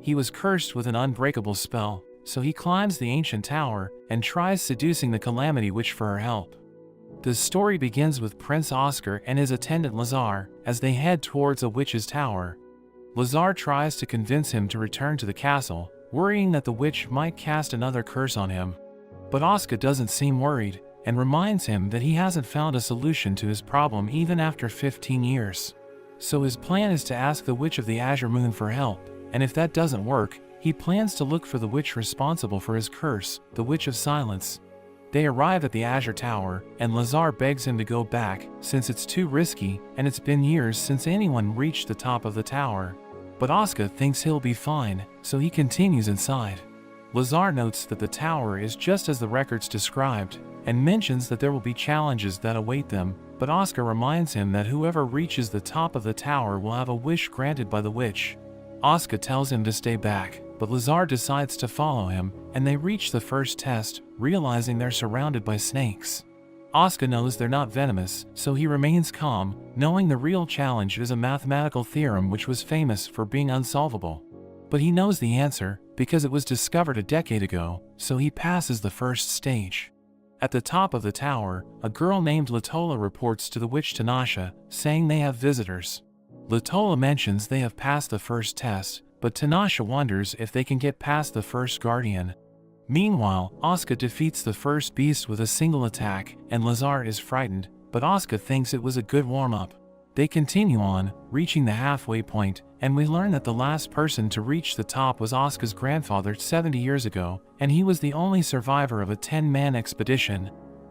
He was cursed with an unbreakable spell, so he climbs the ancient tower and tries seducing the Calamity Witch for her help. The story begins with Prince Oscar and his attendant Lazar as they head towards a witch's tower. Lazar tries to convince him to return to the castle, worrying that the witch might cast another curse on him. But Oscar doesn't seem worried and reminds him that he hasn't found a solution to his problem even after 15 years. So his plan is to ask the Witch of the Azure Moon for help, and if that doesn't work, he plans to look for the witch responsible for his curse, the Witch of Silence. They arrive at the Azure Tower, and Lazar begs him to go back since it's too risky and it's been years since anyone reached the top of the tower. But Oscar thinks he'll be fine, so he continues inside. Lazar notes that the tower is just as the records described, and mentions that there will be challenges that await them, but Oscar reminds him that whoever reaches the top of the tower will have a wish granted by the witch. Oscar tells him to stay back, but Lazar decides to follow him, and they reach the first test, realizing they're surrounded by snakes. Oscar knows they're not venomous, so he remains calm, knowing the real challenge is a mathematical theorem which was famous for being unsolvable. But he knows the answer, because it was discovered a decade ago, so he passes the first stage. At the top of the tower, a girl named Latola reports to the witch Tanasha, saying they have visitors. Latola mentions they have passed the first test, but Tanasha wonders if they can get past the first guardian. Meanwhile, Oscar defeats the first beast with a single attack, and Lazar is frightened, but Oscar thinks it was a good warm-up. They continue on, reaching the halfway point, and we learn that the last person to reach the top was Oscar's grandfather 70 years ago, and he was the only survivor of a 10-man expedition.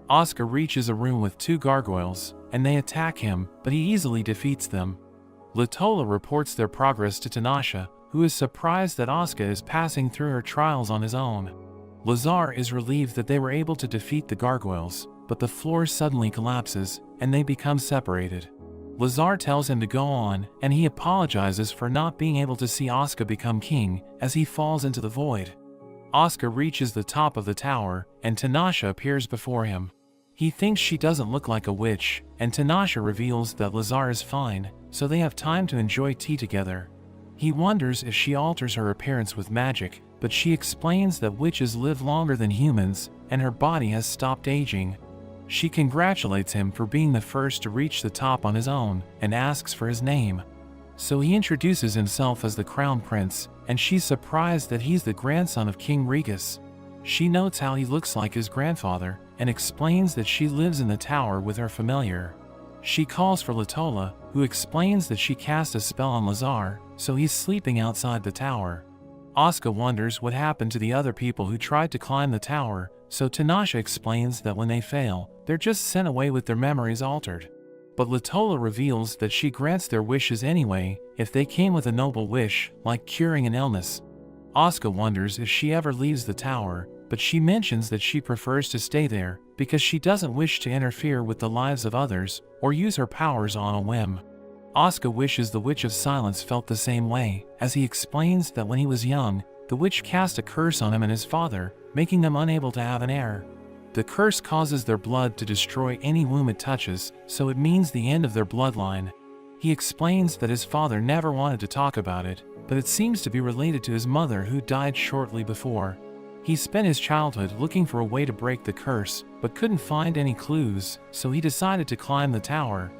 Oscar reaches a room with 2 gargoyles, and they attack him, but he easily defeats them. Latola reports their progress to Tanasha, who is surprised that Oscar is passing through her trials on his own. Lazar is relieved that they were able to defeat the gargoyles, but the floor suddenly collapses, and they become separated. Lazar tells him to go on, and he apologizes for not being able to see Oscar become king, as he falls into the void. Oscar reaches the top of the tower, and Tanasha appears before him. He thinks she doesn't look like a witch, and Tanasha reveals that Lazar is fine, so they have time to enjoy tea together. He wonders if she alters her appearance with magic, but she explains that witches live longer than humans, and her body has stopped aging. She congratulates him for being the first to reach the top on his own, and asks for his name. So he introduces himself as the Crown Prince, and she's surprised that he's the grandson of King Regus. She notes how he looks like his grandfather, and explains that she lives in the tower with her familiar. She calls for Latola, who explains that she cast a spell on Lazar, so he's sleeping outside the tower. Oscar wonders what happened to the other people who tried to climb the tower, so Tanasha explains that when they fail, they're just sent away with their memories altered. But Latola reveals that she grants their wishes anyway, if they came with a noble wish, like curing an illness. Oscar wonders if she ever leaves the tower, but she mentions that she prefers to stay there, because she doesn't wish to interfere with the lives of others, or use her powers on a whim. Oscar wishes the Witch of Silence felt the same way, as he explains that when he was young, the witch cast a curse on him and his father, making them unable to have an heir. The curse causes their blood to destroy any womb it touches, so it means the end of their bloodline. He explains that his father never wanted to talk about it, but it seems to be related to his mother who died shortly before. He spent his childhood looking for a way to break the curse, but couldn't find any clues, so he decided to climb the tower.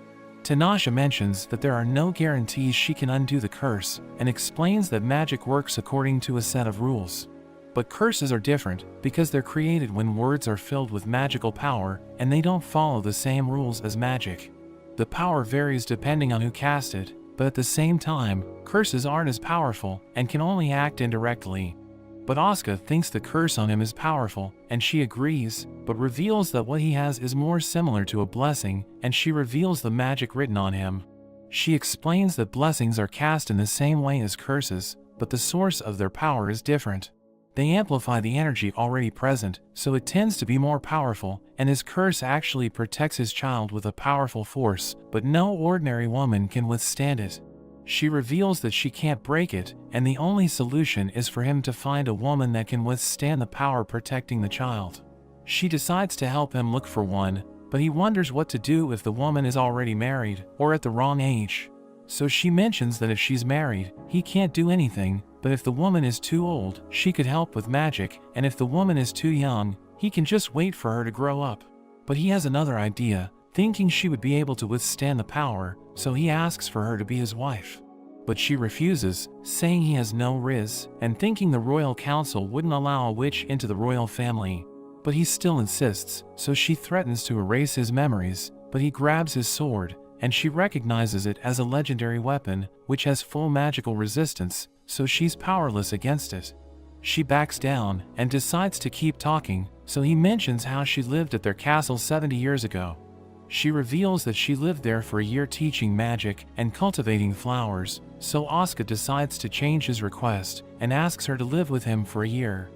Tanasha mentions that there are no guarantees she can undo the curse, and explains that magic works according to a set of rules. But curses are different, because they're created when words are filled with magical power, and they don't follow the same rules as magic. The power varies depending on who cast it, but at the same time, curses aren't as powerful, and can only act indirectly. But Oscar thinks the curse on him is powerful, and she agrees, but reveals that what he has is more similar to a blessing, and she reveals the magic written on him. She explains that blessings are cast in the same way as curses, but the source of their power is different. They amplify the energy already present, so it tends to be more powerful, and his curse actually protects his child with a powerful force, but no ordinary woman can withstand it. She reveals that she can't break it, and the only solution is for him to find a woman that can withstand the power protecting the child. She decides to help him look for one, but he wonders what to do if the woman is already married, or at the wrong age. So she mentions that if she's married, he can't do anything, But if the woman is too old, she could help with magic, and if the woman is too young, he can just wait for her to grow up. But he has another idea, thinking she would be able to withstand the power, so he asks for her to be his wife. But she refuses, saying he has no riz, and thinking the royal council wouldn't allow a witch into the royal family. But he still insists, so she threatens to erase his memories, but he grabs his sword, and she recognizes it as a legendary weapon, which has full magical resistance, so she's powerless against it. She backs down, and decides to keep talking, so he mentions how she lived at their castle 70 years ago. She reveals that she lived there for a year teaching magic and cultivating flowers, so Asuka decides to change his request, and asks her to live with him for a year.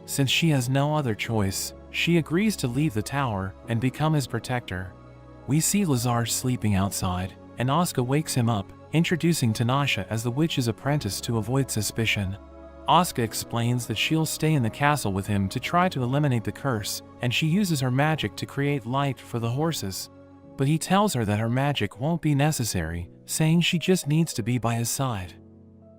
Since she has no other choice, she agrees to leave the tower and become his protector. We see Lazar sleeping outside, and Asuka wakes him up, introducing Tanasha as the witch's apprentice to avoid suspicion. Asuka explains that she'll stay in the castle with him to try to eliminate the curse, and she uses her magic to create light for the horses. But he tells her that her magic won't be necessary, saying she just needs to be by his side.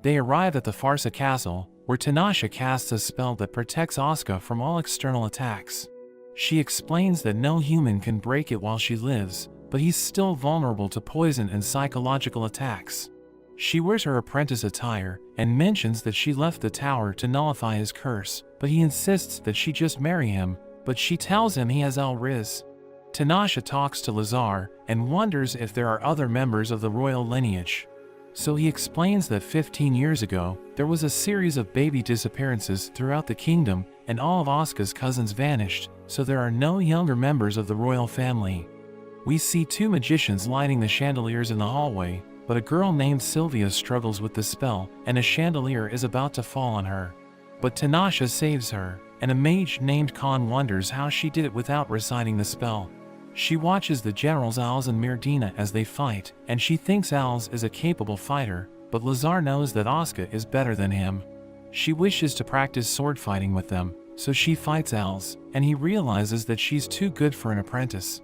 They arrive at the Farsa castle, where Tanasha casts a spell that protects Asuka from all external attacks. She explains that no human can break it while she lives, but he's still vulnerable to poison and psychological attacks. She wears her apprentice attire, and mentions that she left the tower to nullify his curse, but he insists that she just marry him, but she tells him he has El-Riz. Tanasha talks to Lazar, and wonders if there are other members of the royal lineage. So he explains that 15 years ago, there was a series of baby disappearances throughout the kingdom, and all of Asuka's cousins vanished, so there are no younger members of the royal family. We see two magicians lighting the chandeliers in the hallway, but a girl named Sylvia struggles with the spell, and a chandelier is about to fall on her. But Tanasha saves her, and a mage named Khan wonders how she did it without reciting the spell. She watches the generals Als and Mirdina as they fight, and she thinks Als is a capable fighter, but Lazar knows that Asuka is better than him. She wishes to practice sword fighting with them, so she fights Als, and he realizes that she's too good for an apprentice.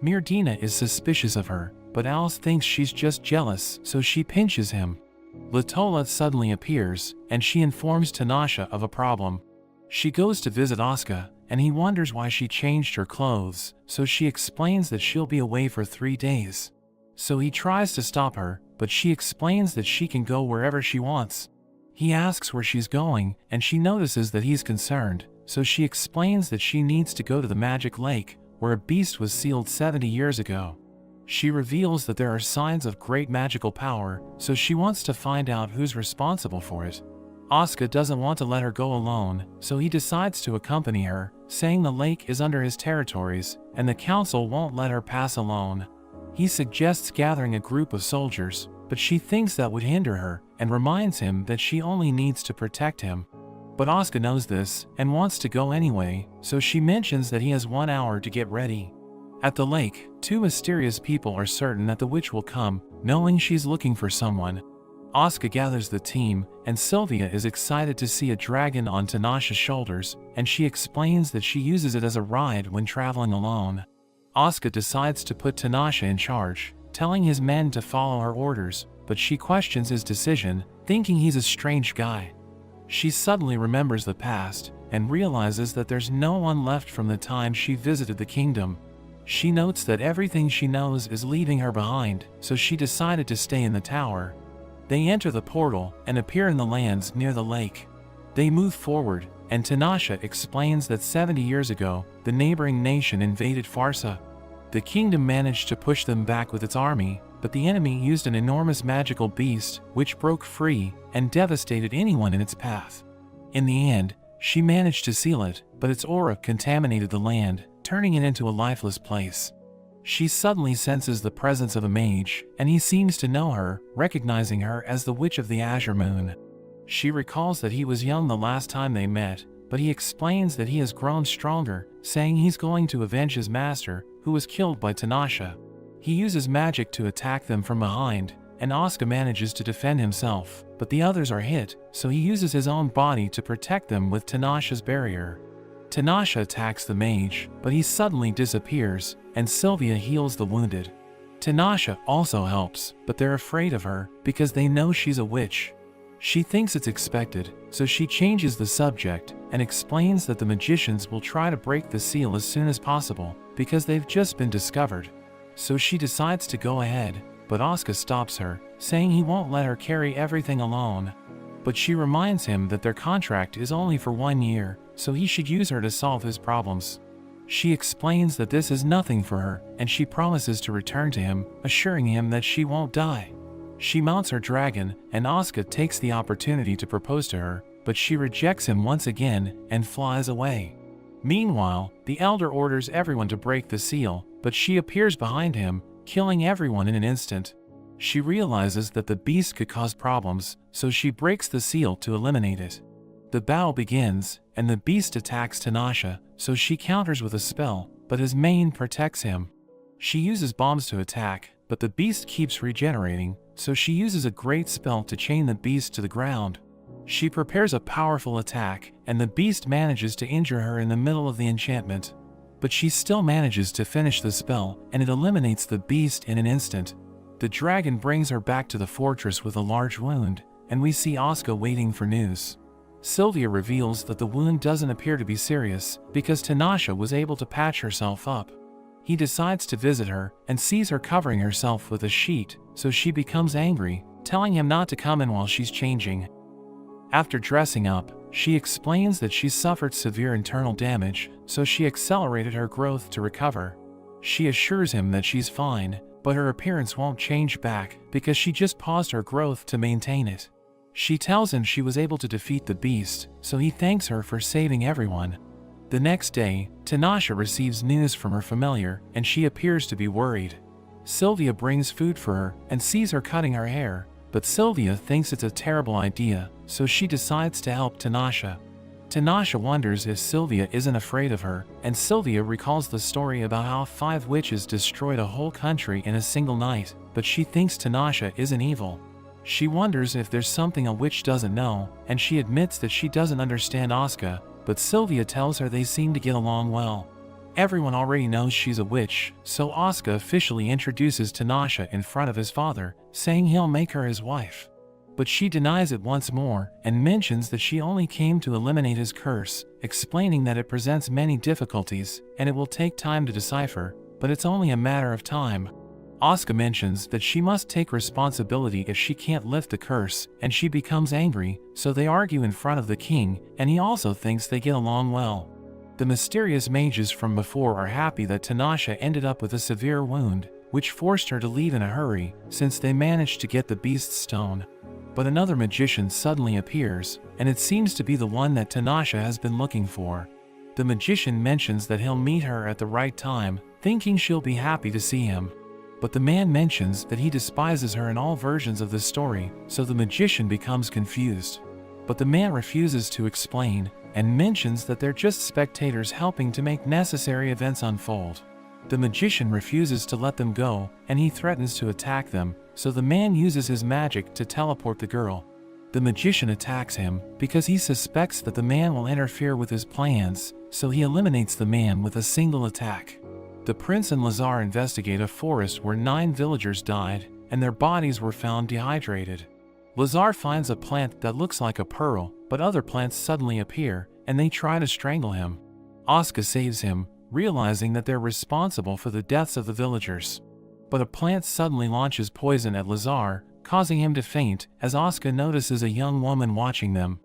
Mirdina is suspicious of her, but Als thinks she's just jealous, so she pinches him. Latola suddenly appears, and she informs Tanasha of a problem. She goes to visit Asuka, and he wonders why she changed her clothes, so she explains that she'll be away for 3 days. So he tries to stop her, but she explains that she can go wherever she wants. He asks where she's going, and she notices that he's concerned, so she explains that she needs to go to the magic lake, where a beast was sealed 70 years ago. She reveals that there are signs of great magical power, so she wants to find out who's responsible for it. Asuka doesn't want to let her go alone, so he decides to accompany her, saying the lake is under his territories, and the council won't let her pass alone. He suggests gathering a group of soldiers, but she thinks that would hinder her, and reminds him that she only needs to protect him. But Asuka knows this, and wants to go anyway, so she mentions that he has 1 hour to get ready. At the lake, two mysterious people are certain that the witch will come, knowing she's looking for someone. Asuka gathers the team, and Sylvia is excited to see a dragon on Tanasha's shoulders, and she explains that she uses it as a ride when traveling alone. Asuka decides to put Tanasha in charge, telling his men to follow her orders, but she questions his decision, thinking he's a strange guy. She suddenly remembers the past, and realizes that there's no one left from the time she visited the kingdom. She notes that everything she knows is leaving her behind, so she decided to stay in the tower. They enter the portal and appear in the lands near the lake. They move forward, and Tanasha explains that 70 years ago, the neighboring nation invaded Farsa. The kingdom managed to push them back with its army, but the enemy used an enormous magical beast which broke free and devastated anyone in its path. In the end, she managed to seal it, but its aura contaminated the land, turning it into a lifeless place. She suddenly senses the presence of a mage, and he seems to know her, recognizing her as the Witch of the Azure Moon. She recalls that he was young the last time they met, but he explains that he has grown stronger, saying he's going to avenge his master, who was killed by Tanasha. He uses magic to attack them from behind, and Asuka manages to defend himself, but the others are hit, so he uses his own body to protect them with Tanasha's barrier. Tanasha attacks the mage, but he suddenly disappears, and Sylvia heals the wounded. Tanasha also helps, but they're afraid of her, because they know she's a witch. She thinks it's expected, so she changes the subject and explains that the magicians will try to break the seal as soon as possible because they've just been discovered. So she decides to go ahead, but Asuka stops her, saying he won't let her carry everything alone. But she reminds him that their contract is only for 1 year, so he should use her to solve his problems. She explains that this is nothing for her, and she promises to return to him, assuring him that she won't die. She mounts her dragon, and Asuka takes the opportunity to propose to her, but she rejects him once again and flies away. Meanwhile, the Elder orders everyone to break the seal, but she appears behind him, killing everyone in an instant. She realizes that the beast could cause problems, so she breaks the seal to eliminate it. The battle begins, and the beast attacks Tanasha, so she counters with a spell, but his mane protects him. She uses bombs to attack, but the beast keeps regenerating, so she uses a great spell to chain the beast to the ground. She prepares a powerful attack, and the beast manages to injure her in the middle of the enchantment. But she still manages to finish the spell, and it eliminates the beast in an instant. The dragon brings her back to the fortress with a large wound, and we see Asuka waiting for news. Sylvia reveals that the wound doesn't appear to be serious, because Tanasha was able to patch herself up. He decides to visit her, and sees her covering herself with a sheet, so she becomes angry, telling him not to come in while she's changing. After dressing up, she explains that she suffered severe internal damage, so she accelerated her growth to recover. She assures him that she's fine, but her appearance won't change back because she just paused her growth to maintain it. She tells him she was able to defeat the beast, so he thanks her for saving everyone. The next day, Tanasha receives news from her familiar, and she appears to be worried. Sylvia brings food for her and sees her cutting her hair, but Sylvia thinks it's a terrible idea, so she decides to help Tanasha. Tanasha wonders if Sylvia isn't afraid of her, and Sylvia recalls the story about how 5 witches destroyed a whole country in a single night, but she thinks Tanasha isn't evil. She wonders if there's something a witch doesn't know, and she admits that she doesn't understand Asuka, but Sylvia tells her they seem to get along well. Everyone already knows she's a witch, so Asuka officially introduces Tanasha in front of his father, saying he'll make her his wife. But she denies it once more, and mentions that she only came to eliminate his curse, explaining that it presents many difficulties, and it will take time to decipher, but it's only a matter of time. Asuka mentions that she must take responsibility if she can't lift the curse, and she becomes angry, so they argue in front of the king, and he also thinks they get along well. The mysterious mages from before are happy that Tanasha ended up with a severe wound, which forced her to leave in a hurry, since they managed to get the beast's stone. But another magician suddenly appears, and it seems to be the one that Tanasha has been looking for. The magician mentions that he'll meet her at the right time, thinking she'll be happy to see him. But the man mentions that he despises her in all versions of the story, so the magician becomes confused. But the man refuses to explain, and mentions that they're just spectators helping to make necessary events unfold. The magician refuses to let them go, and he threatens to attack them, so the man uses his magic to teleport the girl. The magician attacks him because he suspects that the man will interfere with his plans, so he eliminates the man with a single attack. The prince and Lazar investigate a forest where 9 villagers died, and their bodies were found dehydrated. Lazar finds a plant that looks like a pearl, but other plants suddenly appear, and they try to strangle him. Asuka saves him, realizing that they're responsible for the deaths of the villagers. But a plant suddenly launches poison at Lazar, causing him to faint as Asuka notices a young woman watching them.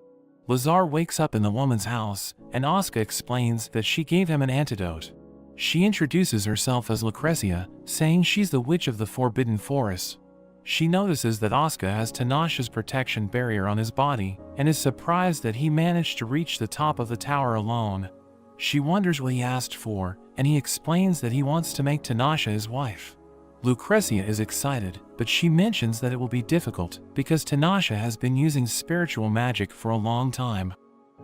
Lazar wakes up in the woman's house, and Asuka explains that she gave him an antidote. She introduces herself as Lucrezia, saying she's the witch of the Forbidden Forest. She notices that Asuka has Tanasha's protection barrier on his body, and is surprised that he managed to reach the top of the tower alone. She wonders what he asked for, and he explains that he wants to make Tanasha his wife. Lucrezia is excited, but she mentions that it will be difficult because Tanasha has been using spiritual magic for a long time.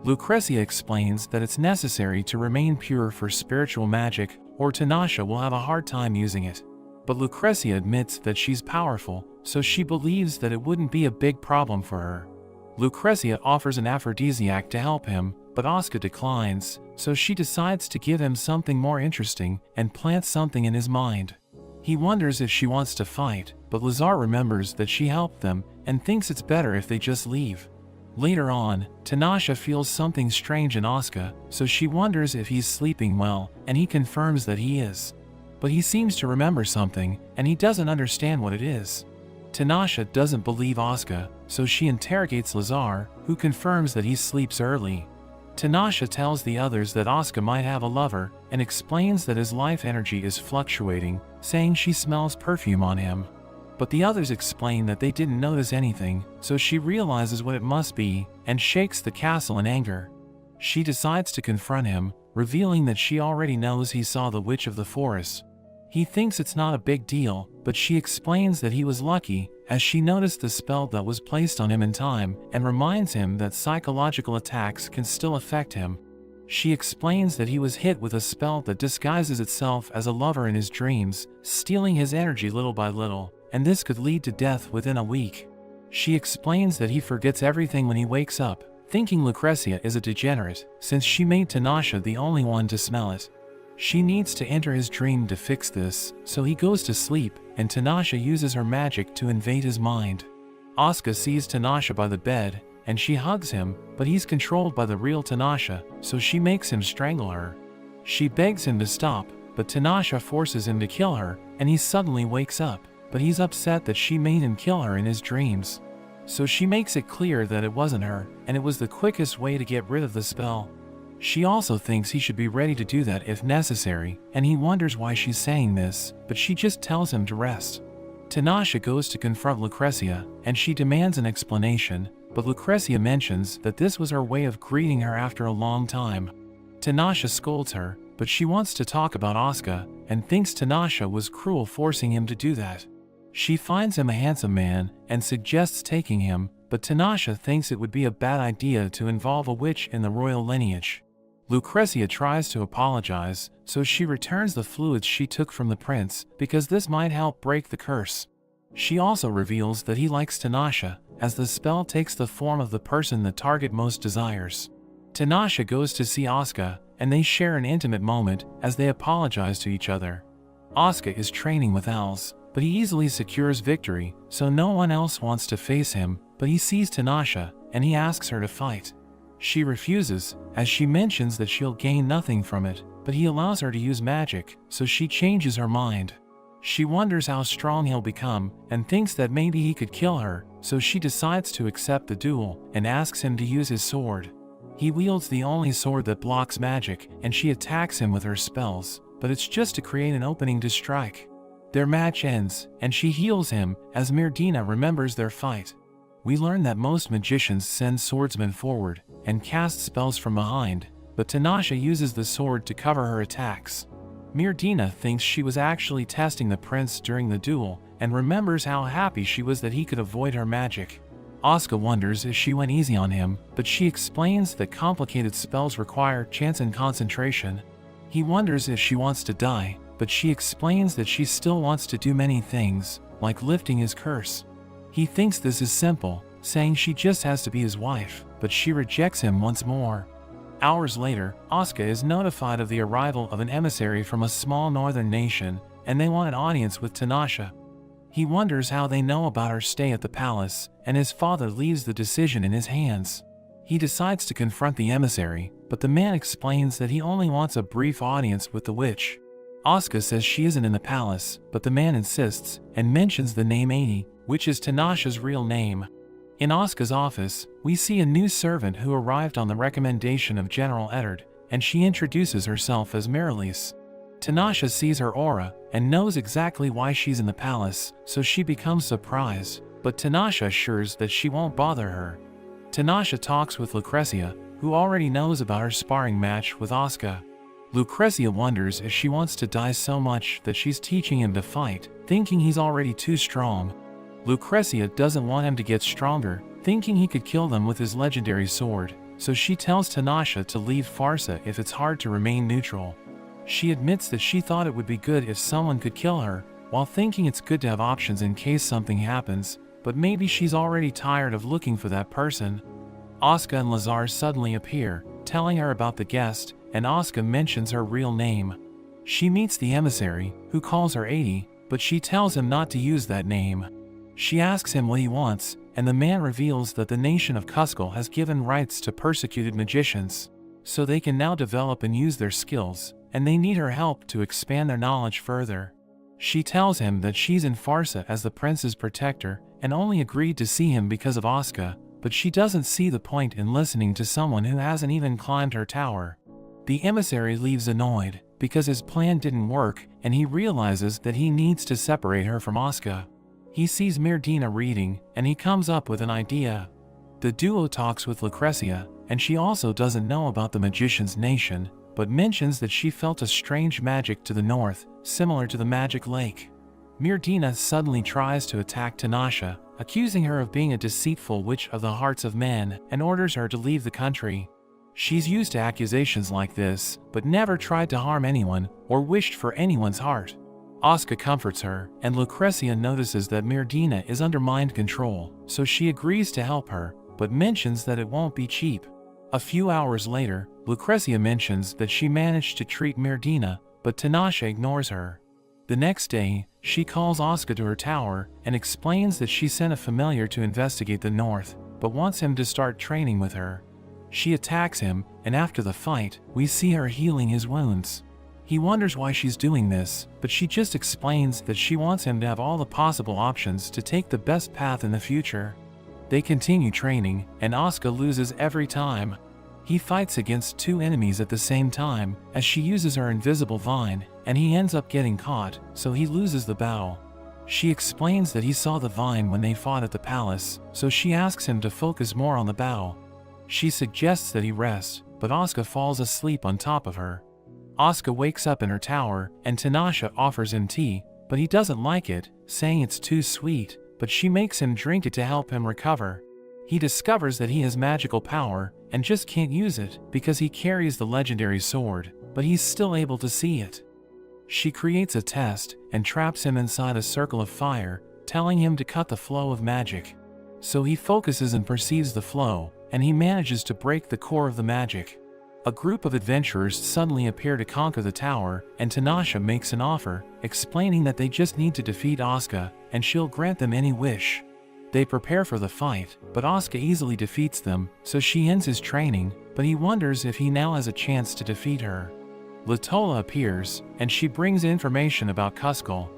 Lucrezia explains that it's necessary to remain pure for spiritual magic, or Tanasha will have a hard time using it. But Lucrezia admits that she's powerful, so she believes that it wouldn't be a big problem for her. Lucrezia offers an aphrodisiac to help him, but Asuka declines, so she decides to give him something more interesting and plants something in his mind. He wonders if she wants to fight, but Lazar remembers that she helped them and thinks it's better if they just leave. Later on, Tanasha feels something strange in Asuka, so she wonders if he's sleeping well, and he confirms that he is. But he seems to remember something, and he doesn't understand what it is. Tanasha doesn't believe Asuka, so she interrogates Lazar, who confirms that he sleeps early. Tanasha tells the others that Asuka might have a lover, and explains that his life energy is fluctuating, saying she smells perfume on him. But the others explain that they didn't notice anything, so she realizes what it must be, and shakes the castle in anger. She decides to confront him, revealing that she already knows he saw the Witch of the Forest. He thinks it's not a big deal, but she explains that he was lucky, as she noticed the spell that was placed on him in time, and reminds him that psychological attacks can still affect him. She explains that he was hit with a spell that disguises itself as a lover in his dreams, stealing his energy little by little, and this could lead to death within a week. She explains that he forgets everything when he wakes up, thinking Lucrezia is a degenerate, since she made Tanasha the only one to smell it. She needs to enter his dream to fix this, so he goes to sleep, and Tanasha uses her magic to invade his mind. Asuka sees Tanasha by the bed, and she hugs him, but he's controlled by the real Tanasha, so she makes him strangle her. She begs him to stop, but Tanasha forces him to kill her, and he suddenly wakes up, but he's upset that she made him kill her in his dreams. So she makes it clear that it wasn't her, and it was the quickest way to get rid of the spell. She also thinks he should be ready to do that if necessary, and he wonders why she's saying this, but she just tells him to rest. Tanasha goes to confront Lucrezia, and she demands an explanation, but Lucrezia mentions that this was her way of greeting her after a long time. Tanasha scolds her, but she wants to talk about Asuka, and thinks Tanasha was cruel forcing him to do that. She finds him a handsome man, and suggests taking him, but Tanasha thinks it would be a bad idea to involve a witch in the royal lineage. Lucrezia tries to apologize, so she returns the fluids she took from the prince, because this might help break the curse. She also reveals that he likes Tanasha, as the spell takes the form of the person the target most desires. Tanasha goes to see Asuka, and they share an intimate moment as they apologize to each other. Asuka is training with owls, but he easily secures victory, so no one else wants to face him, but he sees Tanasha, and he asks her to fight. She refuses, as she mentions that she'll gain nothing from it, but he allows her to use magic, so she changes her mind. She wonders how strong he'll become, and thinks that maybe he could kill her, so she decides to accept the duel, and asks him to use his sword. He wields the only sword that blocks magic, and she attacks him with her spells, but it's just to create an opening to strike. Their match ends, and she heals him, as Mirdina remembers their fight. We learn that most magicians send swordsmen forward, and cast spells from behind, but Tanasha uses the sword to cover her attacks. Mirdina thinks she was actually testing the prince during the duel, and remembers how happy she was that he could avoid her magic. Asuka wonders if she went easy on him, but she explains that complicated spells require chance and concentration. He wonders if she wants to die, but she explains that she still wants to do many things, like lifting his curse. He thinks this is simple, saying she just has to be his wife, but she rejects him once more. Hours later, Asuka is notified of the arrival of an emissary from a small northern nation, and they want an audience with Tanasha. He wonders how they know about her stay at the palace, and his father leaves the decision in his hands. He decides to confront the emissary, but the man explains that he only wants a brief audience with the witch. Asuka says she isn't in the palace, but the man insists, and mentions the name Ani, which is Tanasha's real name. In Asuka's office, we see a new servant who arrived on the recommendation of General Eddard, and she introduces herself as Miralise. Tanasha sees her aura, and knows exactly why she's in the palace, so she becomes surprised, but Tanasha assures that she won't bother her. Tanasha talks with Lucrezia, who already knows about her sparring match with Asuka. Lucrezia wonders if she wants to die so much that she's teaching him to fight, thinking he's already too strong. Lucrezia doesn't want him to get stronger, thinking he could kill them with his legendary sword, so she tells Tanasha to leave Farsa if it's hard to remain neutral. She admits that she thought it would be good if someone could kill her, while thinking it's good to have options in case something happens, but maybe she's already tired of looking for that person. Asuka and Lazar suddenly appear, telling her about the guest, and Asuka mentions her real name. She meets the emissary, who calls her 80, but she tells him not to use that name. She asks him what he wants, and the man reveals that the nation of Kuzco has given rights to persecuted magicians, so they can now develop and use their skills, and they need her help to expand their knowledge further. She tells him that she's in Farsa as the prince's protector and only agreed to see him because of Asuka, but she doesn't see the point in listening to someone who hasn't even climbed her tower. The emissary leaves annoyed because his plan didn't work, and he realizes that he needs to separate her from Asuka. He sees Mirdina reading, and he comes up with an idea. The duo talks with Lucrezia, and she also doesn't know about the magician's nation, but mentions that she felt a strange magic to the north, similar to the magic lake. Mirdina suddenly tries to attack Tanasha, accusing her of being a deceitful witch of the hearts of men, and orders her to leave the country. She's used to accusations like this, but never tried to harm anyone or wished for anyone's heart. Asuka comforts her, and Lucrezia notices that Mirdina is under mind control, so she agrees to help her, but mentions that it won't be cheap. A few hours later, Lucrezia mentions that she managed to treat Mirdina, but Tanasha ignores her. The next day, she calls Asuka to her tower and explains that she sent a familiar to investigate the north, but wants him to start training with her. She attacks him, and after the fight, we see her healing his wounds. He wonders why she's doing this, but she just explains that she wants him to have all the possible options to take the best path in the future. They continue training, and Asuka loses every time. He fights against two enemies at the same time, as she uses her invisible vine, and he ends up getting caught, so he loses the battle. She explains that he saw the vine when they fought at the palace, so she asks him to focus more on the battle. She suggests that he rest, but Asuka falls asleep on top of her. Asuka wakes up in her tower, and Tanasha offers him tea, but he doesn't like it, saying it's too sweet, but she makes him drink it to help him recover. He discovers that he has magical power, and just can't use it because he carries the legendary sword, but he's still able to see it. She creates a test, and traps him inside a circle of fire, telling him to cut the flow of magic. So he focuses and perceives the flow, and he manages to break the core of the magic. A group of adventurers suddenly appear to conquer the tower, and Tanasha makes an offer, explaining that they just need to defeat Asuka, and she'll grant them any wish. They prepare for the fight, but Asuka easily defeats them, so she ends his training, but he wonders if he now has a chance to defeat her. Latola appears, and she brings information about Kuzco.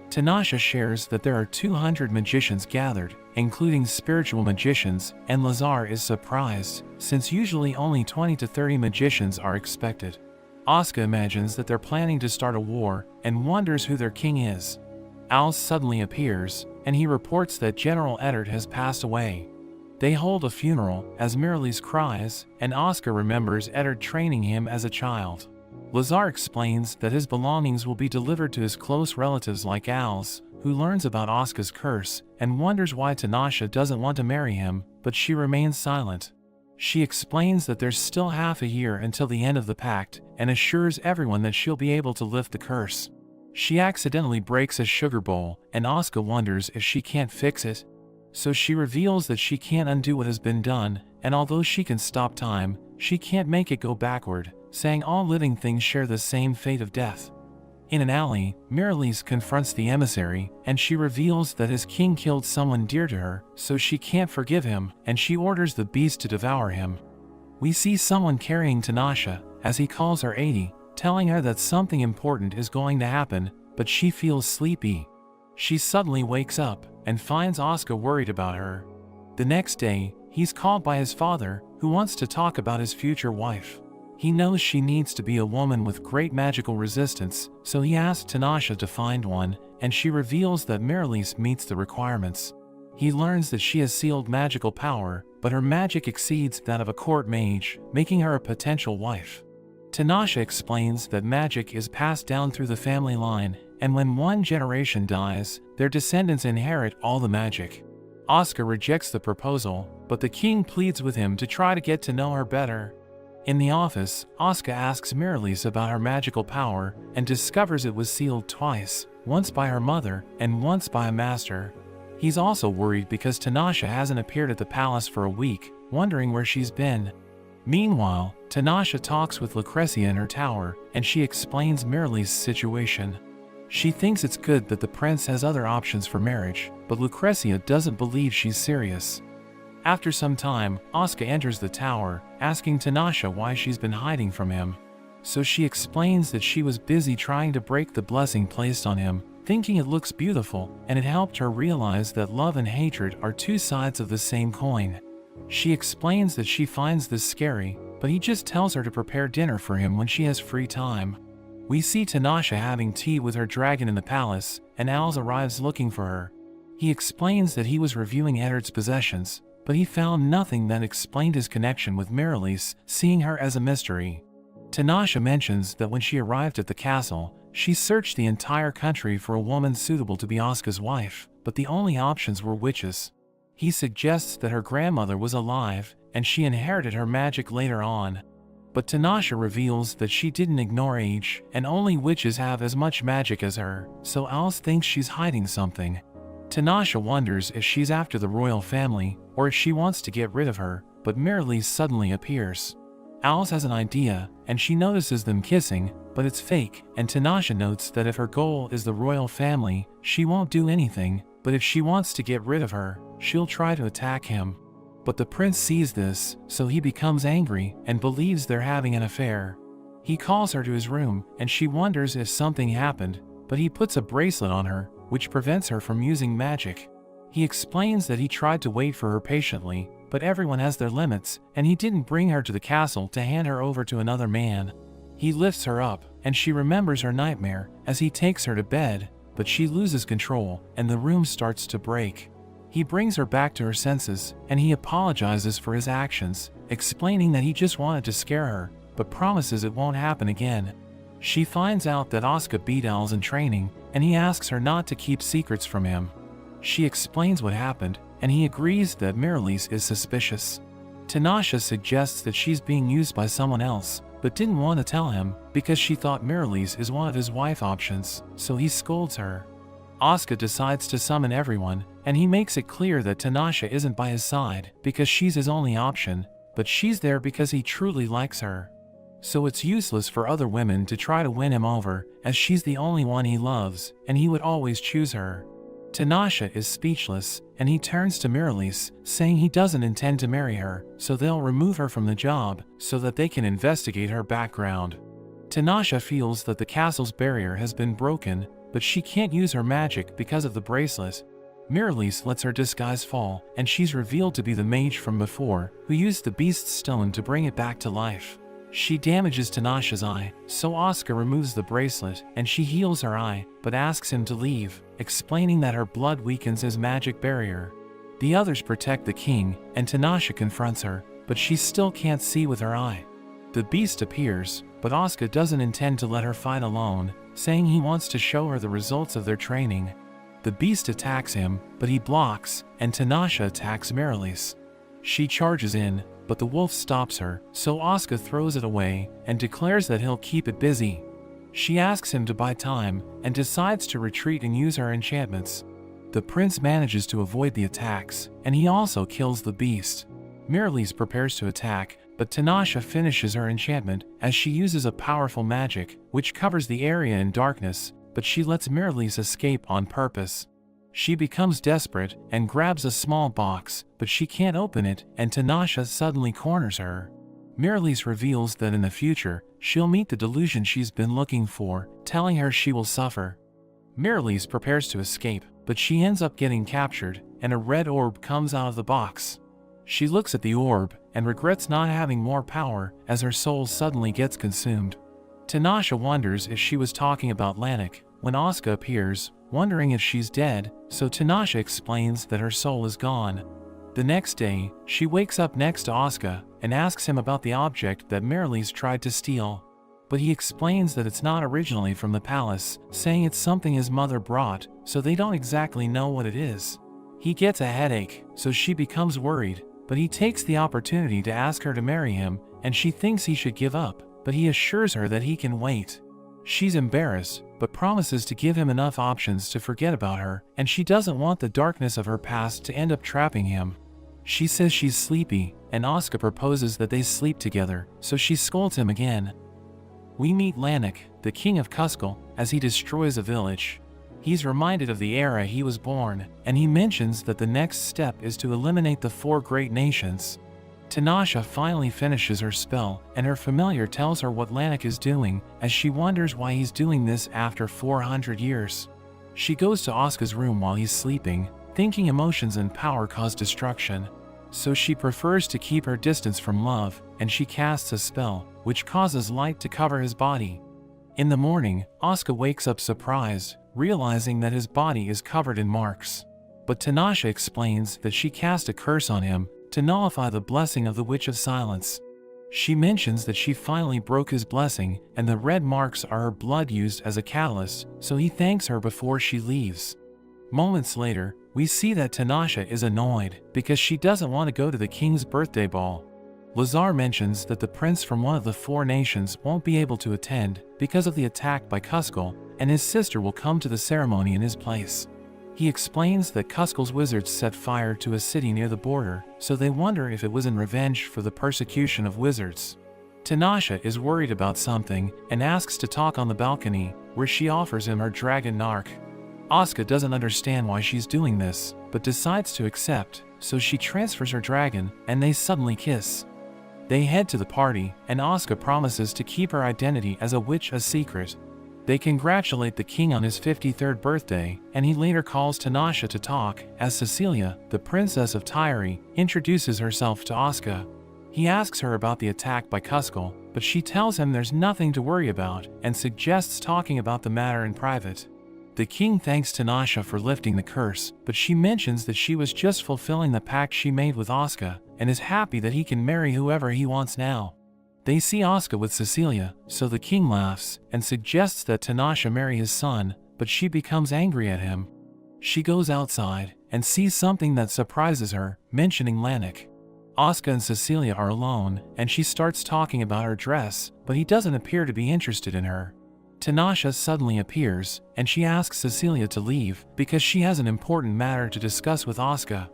Tanasha shares that there are 200 magicians gathered, including spiritual magicians, and Lazar is surprised, since usually only 20 to 30 magicians are expected. Asuka imagines that they're planning to start a war, and wonders who their king is. Al suddenly appears, and he reports that General Eddard has passed away. They hold a funeral, as Miralise cries, and Asuka remembers Eddard training him as a child. Lazar explains that his belongings will be delivered to his close relatives like Al's, who learns about Asuka's curse, and wonders why Tanasha doesn't want to marry him, but she remains silent. She explains that there's still half a year until the end of the pact, and assures everyone that she'll be able to lift the curse. She accidentally breaks a sugar bowl, and Asuka wonders if she can't fix it. So she reveals that she can't undo what has been done, and although she can stop time, she can't make it go backward, saying all living things share the same fate of death. In an alley, Miralise confronts the emissary, and she reveals that his king killed someone dear to her, so she can't forgive him, and she orders the beast to devour him. We see someone carrying Tanasha, as he calls her 80, telling her that something important is going to happen, but she feels sleepy. She suddenly wakes up, and finds Asuka worried about her. The next day, he's called by his father, who wants to talk about his future wife. He knows she needs to be a woman with great magical resistance, so he asks Tanasha to find one, and she reveals that Miralise meets the requirements. He learns that she has sealed magical power, but her magic exceeds that of a court mage, making her a potential wife. Tanasha explains that magic is passed down through the family line, and when one generation dies, their descendants inherit all the magic. Asuka rejects the proposal, but the king pleads with him to try to get to know her better. In the office, Asuka asks Miralise about her magical power, and discovers it was sealed twice, once by her mother, and once by a master. He's also worried because Tanasha hasn't appeared at the palace for a week, wondering where she's been. Meanwhile, Tanasha talks with Lucrezia in her tower, and she explains Miralise's situation. She thinks it's good that the prince has other options for marriage, but Lucrezia doesn't believe she's serious. After some time, Oscar enters the tower, asking Tanasha why she's been hiding from him. So she explains that she was busy trying to break the blessing placed on him, thinking it looks beautiful, and it helped her realize that love and hatred are two sides of the same coin. She explains that she finds this scary, but he just tells her to prepare dinner for him when she has free time. We see Tanasha having tea with her dragon in the palace, and Als arrives looking for her. He explains that he was reviewing Eddard's possessions, but he found nothing that explained his connection with Miralise, seeing her as a mystery. Tanasha mentions that when she arrived at the castle, she searched the entire country for a woman suitable to be Oscar's wife, but the only options were witches. He suggests that her grandmother was alive, and she inherited her magic later on. But Tanasha reveals that she didn't ignore age, and only witches have as much magic as her, so Als thinks she's hiding something. Tanasha wonders if she's after the royal family, or if she wants to get rid of her, but Miralise suddenly appears. Als has an idea, and she notices them kissing, but it's fake, and Tanasha notes that if her goal is the royal family, she won't do anything, but if she wants to get rid of her, she'll try to attack him. But the prince sees this, so he becomes angry and believes they're having an affair. He calls her to his room, and she wonders if something happened, but he puts a bracelet on her, which prevents her from using magic. He explains that he tried to wait for her patiently, but everyone has their limits, and he didn't bring her to the castle to hand her over to another man. He lifts her up, and she remembers her nightmare as he takes her to bed, but she loses control, and the room starts to break. He brings her back to her senses, and he apologizes for his actions, explaining that he just wanted to scare her, but promises it won't happen again. She finds out that Oscar beat Als in training, and he asks her not to keep secrets from him. She explains what happened, and he agrees that Miralise is suspicious. Tanasha suggests that she's being used by someone else, but didn't want to tell him because she thought Miralise is one of his wife options, so he scolds her. Oscar decides to summon everyone, and he makes it clear that Tanasha isn't by his side because she's his only option, but she's there because he truly likes her. So it's useless for other women to try to win him over, as she's the only one he loves, and he would always choose her. Tanasha is speechless, and he turns to Miralise, saying he doesn't intend to marry her, so they'll remove her from the job so that they can investigate her background. Tanasha feels that the castle's barrier has been broken, but she can't use her magic because of the bracelet. Miralise lets her disguise fall, and she's revealed to be the mage from before, who used the beast's stone to bring it back to life. She damages Tanasha's eye, so Oscar removes the bracelet, and she heals her eye, but asks him to leave, explaining that her blood weakens his magic barrier. The others protect the king, and Tanasha confronts her, but she still can't see with her eye. The beast appears, but Oscar doesn't intend to let her fight alone, saying he wants to show her the results of their training. The beast attacks him, but he blocks, and Tanasha attacks Miralise. She charges in, but the wolf stops her, so Oscar throws it away and declares that he'll keep it busy. She asks him to buy time and decides to retreat and use her enchantments. The prince manages to avoid the attacks, and he also kills the beast. Miralise prepares to attack, but Tanasha finishes her enchantment as she uses a powerful magic, which covers the area in darkness, but she lets Miralise escape on purpose. She becomes desperate and grabs a small box, but she can't open it, and Tanasha suddenly corners her. Miralise reveals that in the future, she'll meet the delusion she's been looking for, telling her she will suffer. Miralise prepares to escape, but she ends up getting captured, and a red orb comes out of the box. She looks at the orb and regrets not having more power as her soul suddenly gets consumed. Tanasha wonders if she was talking about Lanik when Oscar appears, wondering if she's dead, so Tanasha explains that her soul is gone. The next day, she wakes up next to Oscar and asks him about the object that Miralise tried to steal. But he explains that it's not originally from the palace, saying it's something his mother brought, so they don't exactly know what it is. He gets a headache, so she becomes worried, but he takes the opportunity to ask her to marry him, and she thinks he should give up, but he assures her that he can wait. She's embarrassed, but promises to give him enough options to forget about her, and she doesn't want the darkness of her past to end up trapping him. She says she's sleepy, and Oscar proposes that they sleep together, so she scolds him again. we meet Lanik, the king of Kuzcal, as he destroys a village. He's reminded of the era he was born, and he mentions that the next step is to eliminate the 4 great nations. Tanasha finally finishes her spell, and her familiar tells her what Lanik is doing, as she wonders why he's doing this after 400 years. She goes to Asuka's room while he's sleeping, thinking emotions and power cause destruction. So she prefers to keep her distance from love, and she casts a spell, which causes light to cover his body. In the morning, Asuka wakes up surprised, realizing that his body is covered in marks. But Tanasha explains that she cast a curse on him to nullify the blessing of the Witch of Silence. She mentions that she finally broke his blessing, and the red marks are her blood used as a catalyst, so he thanks her before she leaves. Moments later, we see that Tanasha is annoyed because she doesn't want to go to the king's birthday ball. Lazar mentions that the prince from one of the 4 nations won't be able to attend because of the attack by Kuzcal, and his sister will come to the ceremony in his place. He explains that Kuzcal's wizards set fire to a city near the border, so they wonder if it was in revenge for the persecution of wizards. Tanasha is worried about something and asks to talk on the balcony, where she offers him her dragon Narc. Asuka doesn't understand why she's doing this, but decides to accept, so she transfers her dragon, and they suddenly kiss. They head to the party, and Asuka promises to keep her identity as a witch a secret. They congratulate the king on his 53rd birthday, and he later calls Tanasha to talk, as Cecilia, the princess of Tyre, introduces herself to Asuka. He asks her about the attack by Kuzcal, but she tells him there's nothing to worry about, and suggests talking about the matter in private. The king thanks Tanasha for lifting the curse, but she mentions that she was just fulfilling the pact she made with Asuka, and is happy that he can marry whoever he wants now. They see Asuka with Cecilia, so the king laughs, and suggests that Tanasha marry his son, but she becomes angry at him. She goes outside, and sees something that surprises her, mentioning Lanik. Asuka and Cecilia are alone, and she starts talking about her dress, but he doesn't appear to be interested in her. Tanasha suddenly appears, and she asks Cecilia to leave, because she has an important matter to discuss with Asuka.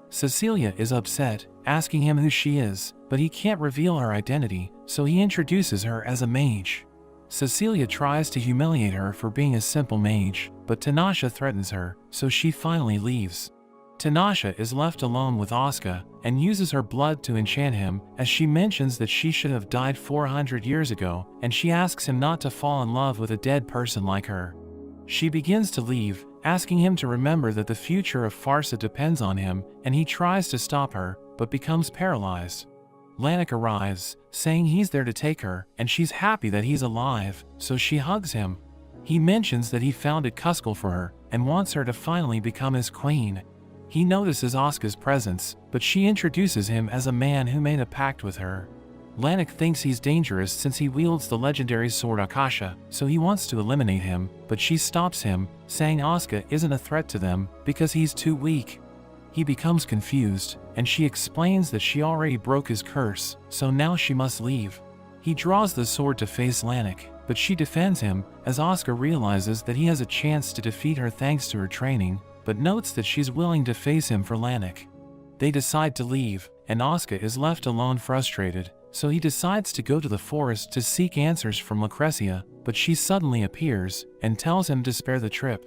Cecilia is upset, asking him who she is, but he can't reveal her identity, so he introduces her as a mage. Cecilia tries to humiliate her for being a simple mage, but Tanasha threatens her, so she finally leaves. Tanasha is left alone with Asuka, and uses her blood to enchant him, as she mentions that she should have died 400 years ago, and she asks him not to fall in love with a dead person like her. She begins to leave, asking him to remember that the future of Farsa depends on him, and he tries to stop her, but becomes paralyzed. Lanik arrives, saying he's there to take her, and she's happy that he's alive, so she hugs him. He mentions that he founded Kuzcal for her, and wants her to finally become his queen. He notices Asuka's presence, but she introduces him as a man who made a pact with her. Lanik thinks he's dangerous since he wields the legendary sword Akasha, so he wants to eliminate him, but she stops him, saying Asuka isn't a threat to them because he's too weak. He becomes confused, and she explains that she already broke his curse, so now she must leave. He draws the sword to face Lanik, but she defends him, as Asuka realizes that he has a chance to defeat her thanks to her training, but notes that she's willing to face him for Lanik. They decide to leave, and Asuka is left alone frustrated, so he decides to go to the forest to seek answers from Lucrezia, but she suddenly appears, and tells him to spare the trip.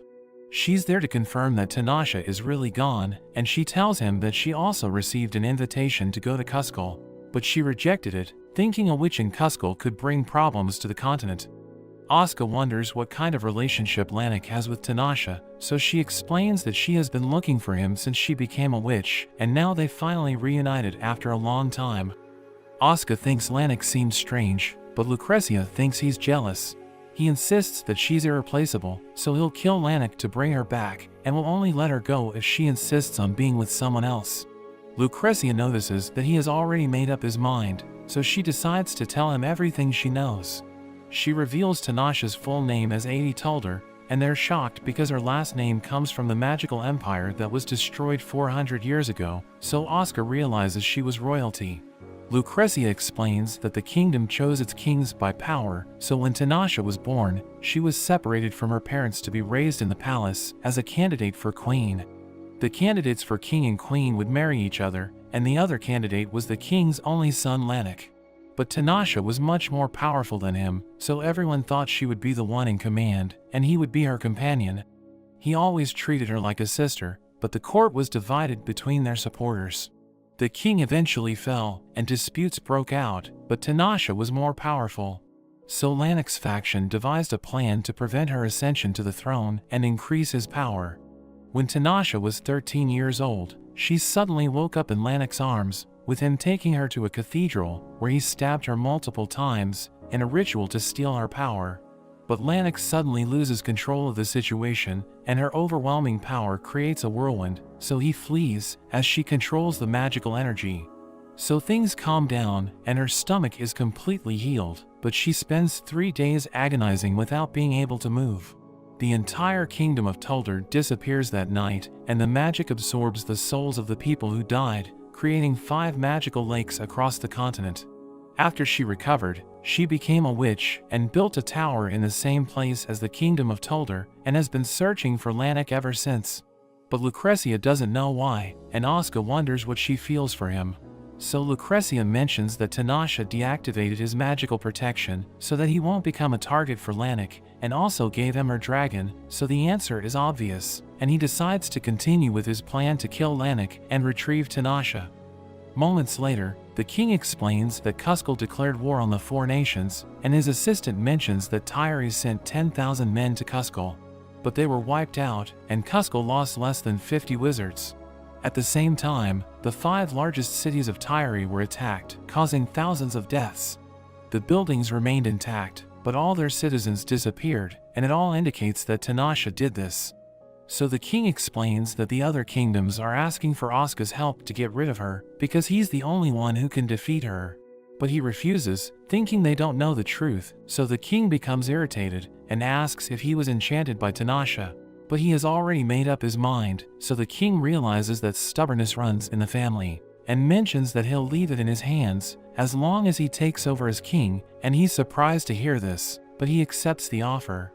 She's there to confirm that Tanasha is really gone, and she tells him that she also received an invitation to go to Kuzcal, but she rejected it, thinking a witch in Kuzcal could bring problems to the continent. Asuka wonders what kind of relationship Lanik has with Tanasha, so she explains that she has been looking for him since she became a witch, and now they finally reunited after a long time. Asuka thinks Lanik seems strange, but Lucrezia thinks he's jealous. He insists that she's irreplaceable, so he'll kill Lanik to bring her back, and will only let her go if she insists on being with someone else. Lucrezia notices that he has already made up his mind, so she decides to tell him everything she knows. She reveals Tanasha's full name as Adi told her, and they're shocked because her last name comes from the magical empire that was destroyed 400 years ago, so Asuka realizes she was royalty. Lucrezia explains that the kingdom chose its kings by power, so when Tanasha was born, she was separated from her parents to be raised in the palace as a candidate for queen. The candidates for king and queen would marry each other, and the other candidate was the king's only son Lanik. But Tanasha was much more powerful than him, so everyone thought she would be the one in command, and he would be her companion. He always treated her like a sister, but the court was divided between their supporters. The king eventually fell, and disputes broke out, but Tanasha was more powerful. So Lanek's faction devised a plan to prevent her ascension to the throne and increase his power. When Tanasha was 13 years old, she suddenly woke up in Lanek's arms, with him taking her to a cathedral where he stabbed her multiple times in a ritual to steal her power. But Lanek suddenly loses control of the situation, and her overwhelming power creates a whirlwind, so he flees as she controls the magical energy. So things calm down, and her stomach is completely healed, but she spends 3 days agonizing without being able to move. The entire kingdom of Tuldar disappears that night, and the magic absorbs the souls of the people who died, creating 5 magical lakes across the continent. After she recovered, she became a witch and built a tower in the same place as the kingdom of Tuldar and has been searching for Lanek ever since. But Lucretia doesn't know why, and Asuka wonders what she feels for him. So Lucretia mentions that Tanasha deactivated his magical protection so that he won't become a target for Lanek, and also gave him her dragon, so the answer is obvious, and he decides to continue with his plan to kill Lanek and retrieve Tanasha. Moments later, the king explains that Kuzco declared war on the 4 nations, and his assistant mentions that Tyre sent 10,000 men to Kuzco. But they were wiped out, and Kuzco lost less than 50 wizards. At the same time, the 5 largest cities of Tyre were attacked, causing thousands of deaths. The buildings remained intact, but all their citizens disappeared, and it all indicates that Tanasha did this. So the king explains that the other kingdoms are asking for Asuka's help to get rid of her, because he's the only one who can defeat her. But he refuses, thinking they don't know the truth, so the king becomes irritated, and asks if he was enchanted by Tanasha. But he has already made up his mind, so the king realizes that stubbornness runs in the family, and mentions that he'll leave it in his hands, as long as he takes over as king, and he's surprised to hear this, but he accepts the offer.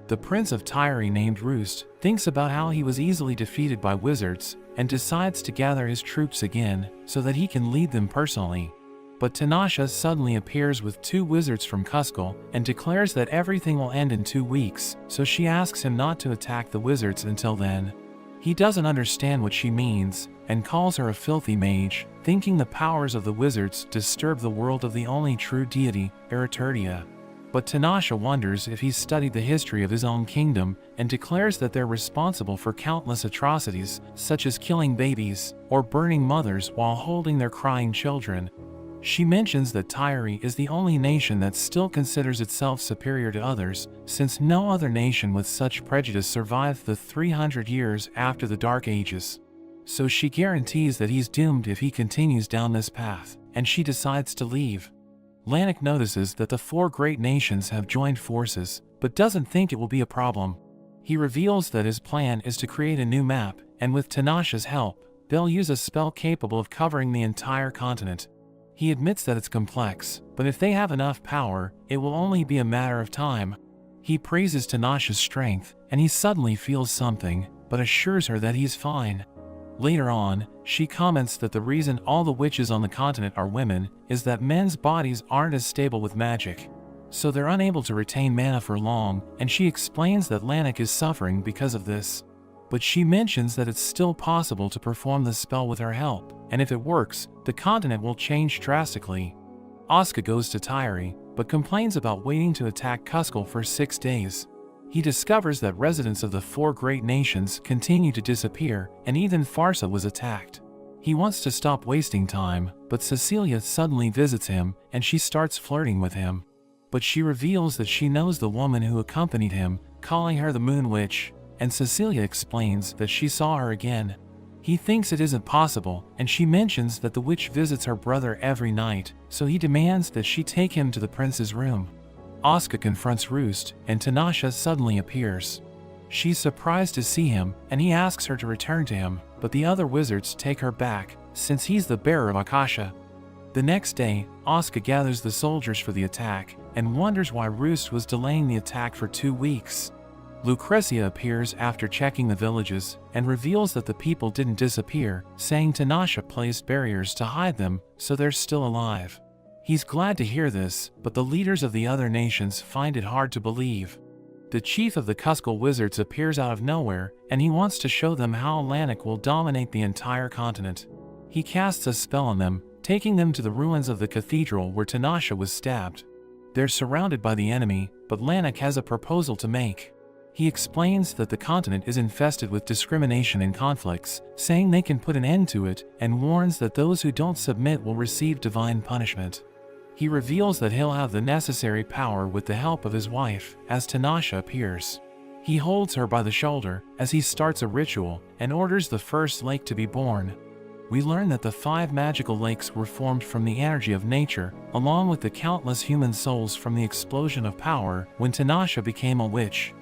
The prince of Tyre named Roost thinks about how he was easily defeated by wizards, and decides to gather his troops again, so that he can lead them personally. But Tanasha suddenly appears with 2 wizards from Kuzco and declares that everything will end in 2 weeks, so she asks him not to attack the wizards until then. He doesn't understand what she means, and calls her a filthy mage, thinking the powers of the wizards disturb the world of the only true deity, Ereturdia. But Tanasha wonders if he's studied the history of his own kingdom, and declares that they're responsible for countless atrocities, such as killing babies, or burning mothers while holding their crying children. She mentions that Tyre is the only nation that still considers itself superior to others, since no other nation with such prejudice survived the 300 years after the Dark Ages. So she guarantees that he's doomed if he continues down this path, and she decides to leave. Lanek notices that the 4 great nations have joined forces, but doesn't think it will be a problem. He reveals that his plan is to create a new map, and with Tanasha's help, they'll use a spell capable of covering the entire continent. He admits that it's complex, but if they have enough power, it will only be a matter of time. He praises Tanasha's strength, and he suddenly feels something, but assures her that he's fine. Later on, she comments that the reason all the witches on the continent are women is that men's bodies aren't as stable with magic. So they're unable to retain mana for long, and she explains that Lanek is suffering because of this. But she mentions that it's still possible to perform the spell with her help, and if it works, the continent will change drastically. Asuka goes to Tyre, but complains about waiting to attack Kuzco for 6 days. He discovers that residents of the 4 great nations continue to disappear, and even Farsa was attacked. He wants to stop wasting time, but Cecilia suddenly visits him, and she starts flirting with him. But she reveals that she knows the woman who accompanied him, calling her the Moon Witch, and Cecilia explains that she saw her again. He thinks it isn't possible, and she mentions that the witch visits her brother every night, so he demands that she take him to the prince's room. Asuka confronts Roost, and Tanasha suddenly appears. She's surprised to see him, and he asks her to return to him, but the other wizards take her back, since he's the bearer of Akasha. The next day, Asuka gathers the soldiers for the attack, and wonders why Roost was delaying the attack for 2 weeks. Lucretia appears after checking the villages, and reveals that the people didn't disappear, saying Tanasha placed barriers to hide them, so they're still alive. He's glad to hear this, but the leaders of the other nations find it hard to believe. The chief of the Kuzco wizards appears out of nowhere, and he wants to show them how Lanik will dominate the entire continent. He casts a spell on them, taking them to the ruins of the cathedral where Tanasha was stabbed. They're surrounded by the enemy, but Lanik has a proposal to make. He explains that the continent is infested with discrimination and conflicts, saying they can put an end to it, and warns that those who don't submit will receive divine punishment. He reveals that he'll have the necessary power with the help of his wife, as Tanasha appears. He holds her by the shoulder as he starts a ritual and orders the first lake to be born. We learn that the 5 magical lakes were formed from the energy of nature, along with the countless human souls from the explosion of power when Tanasha became a witch.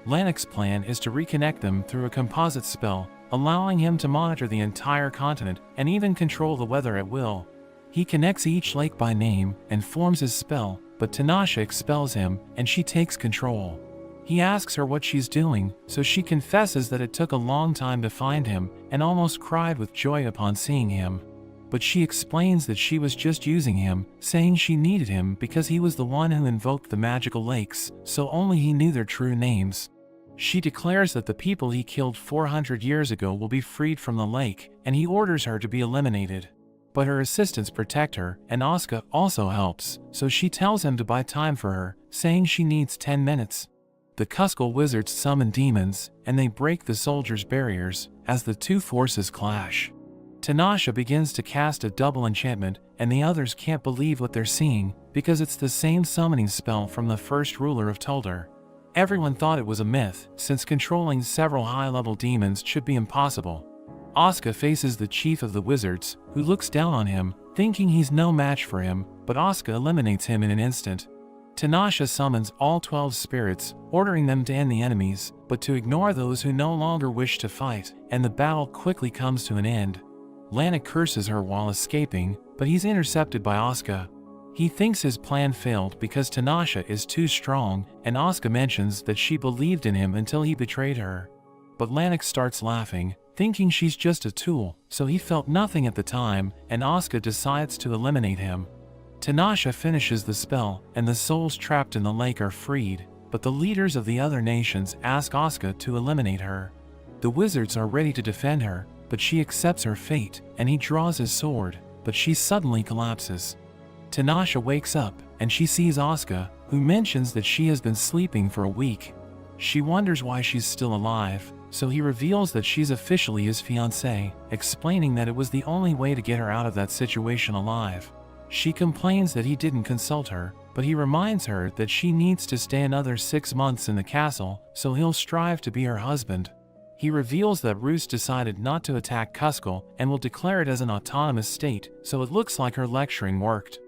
Lanik's plan is to reconnect them through a composite spell, allowing him to monitor the entire continent and even control the weather at will. He connects each lake by name and forms his spell, but Tanasha expels him and she takes control. He asks her what she's doing, so she confesses that it took a long time to find him and almost cried with joy upon seeing him. But she explains that she was just using him, saying she needed him because he was the one who invoked the magical lakes, so only he knew their true names. She declares that the people he killed 400 years ago will be freed from the lake, and he orders her to be eliminated. But her assistants protect her, and Asuka also helps, so she tells him to buy time for her, saying she needs 10 minutes. The Kuzco wizards summon demons, and they break the soldiers' barriers, as the two forces clash. Tanasha begins to cast a double enchantment, and the others can't believe what they're seeing, because it's the same summoning spell from the first ruler of Tuldar. Everyone thought it was a myth, since controlling several high-level demons should be impossible. Asuka faces the chief of the wizards, who looks down on him, thinking he's no match for him, but Asuka eliminates him in an instant. Tanasha summons all 12 spirits, ordering them to end the enemies, but to ignore those who no longer wish to fight, and the battle quickly comes to an end. Lanik curses her while escaping, but he's intercepted by Asuka. He thinks his plan failed because Tanasha is too strong, and Asuka mentions that she believed in him until he betrayed her. But Lanik starts laughing, thinking she's just a tool, so he felt nothing at the time, and Asuka decides to eliminate him. Tanasha finishes the spell, and the souls trapped in the lake are freed, but the leaders of the other nations ask Asuka to eliminate her. The wizards are ready to defend her, but she accepts her fate, and he draws his sword, but she suddenly collapses. Tanasha wakes up, and she sees Asuka, who mentions that she has been sleeping for a week. She wonders why she's still alive, so he reveals that she's officially his fiancée, explaining that it was the only way to get her out of that situation alive. She complains that he didn't consult her, but he reminds her that she needs to stay another 6 months in the castle, so he'll strive to be her husband. He reveals that Roos decided not to attack Kuzco and will declare it as an autonomous state, so it looks like her lecturing worked.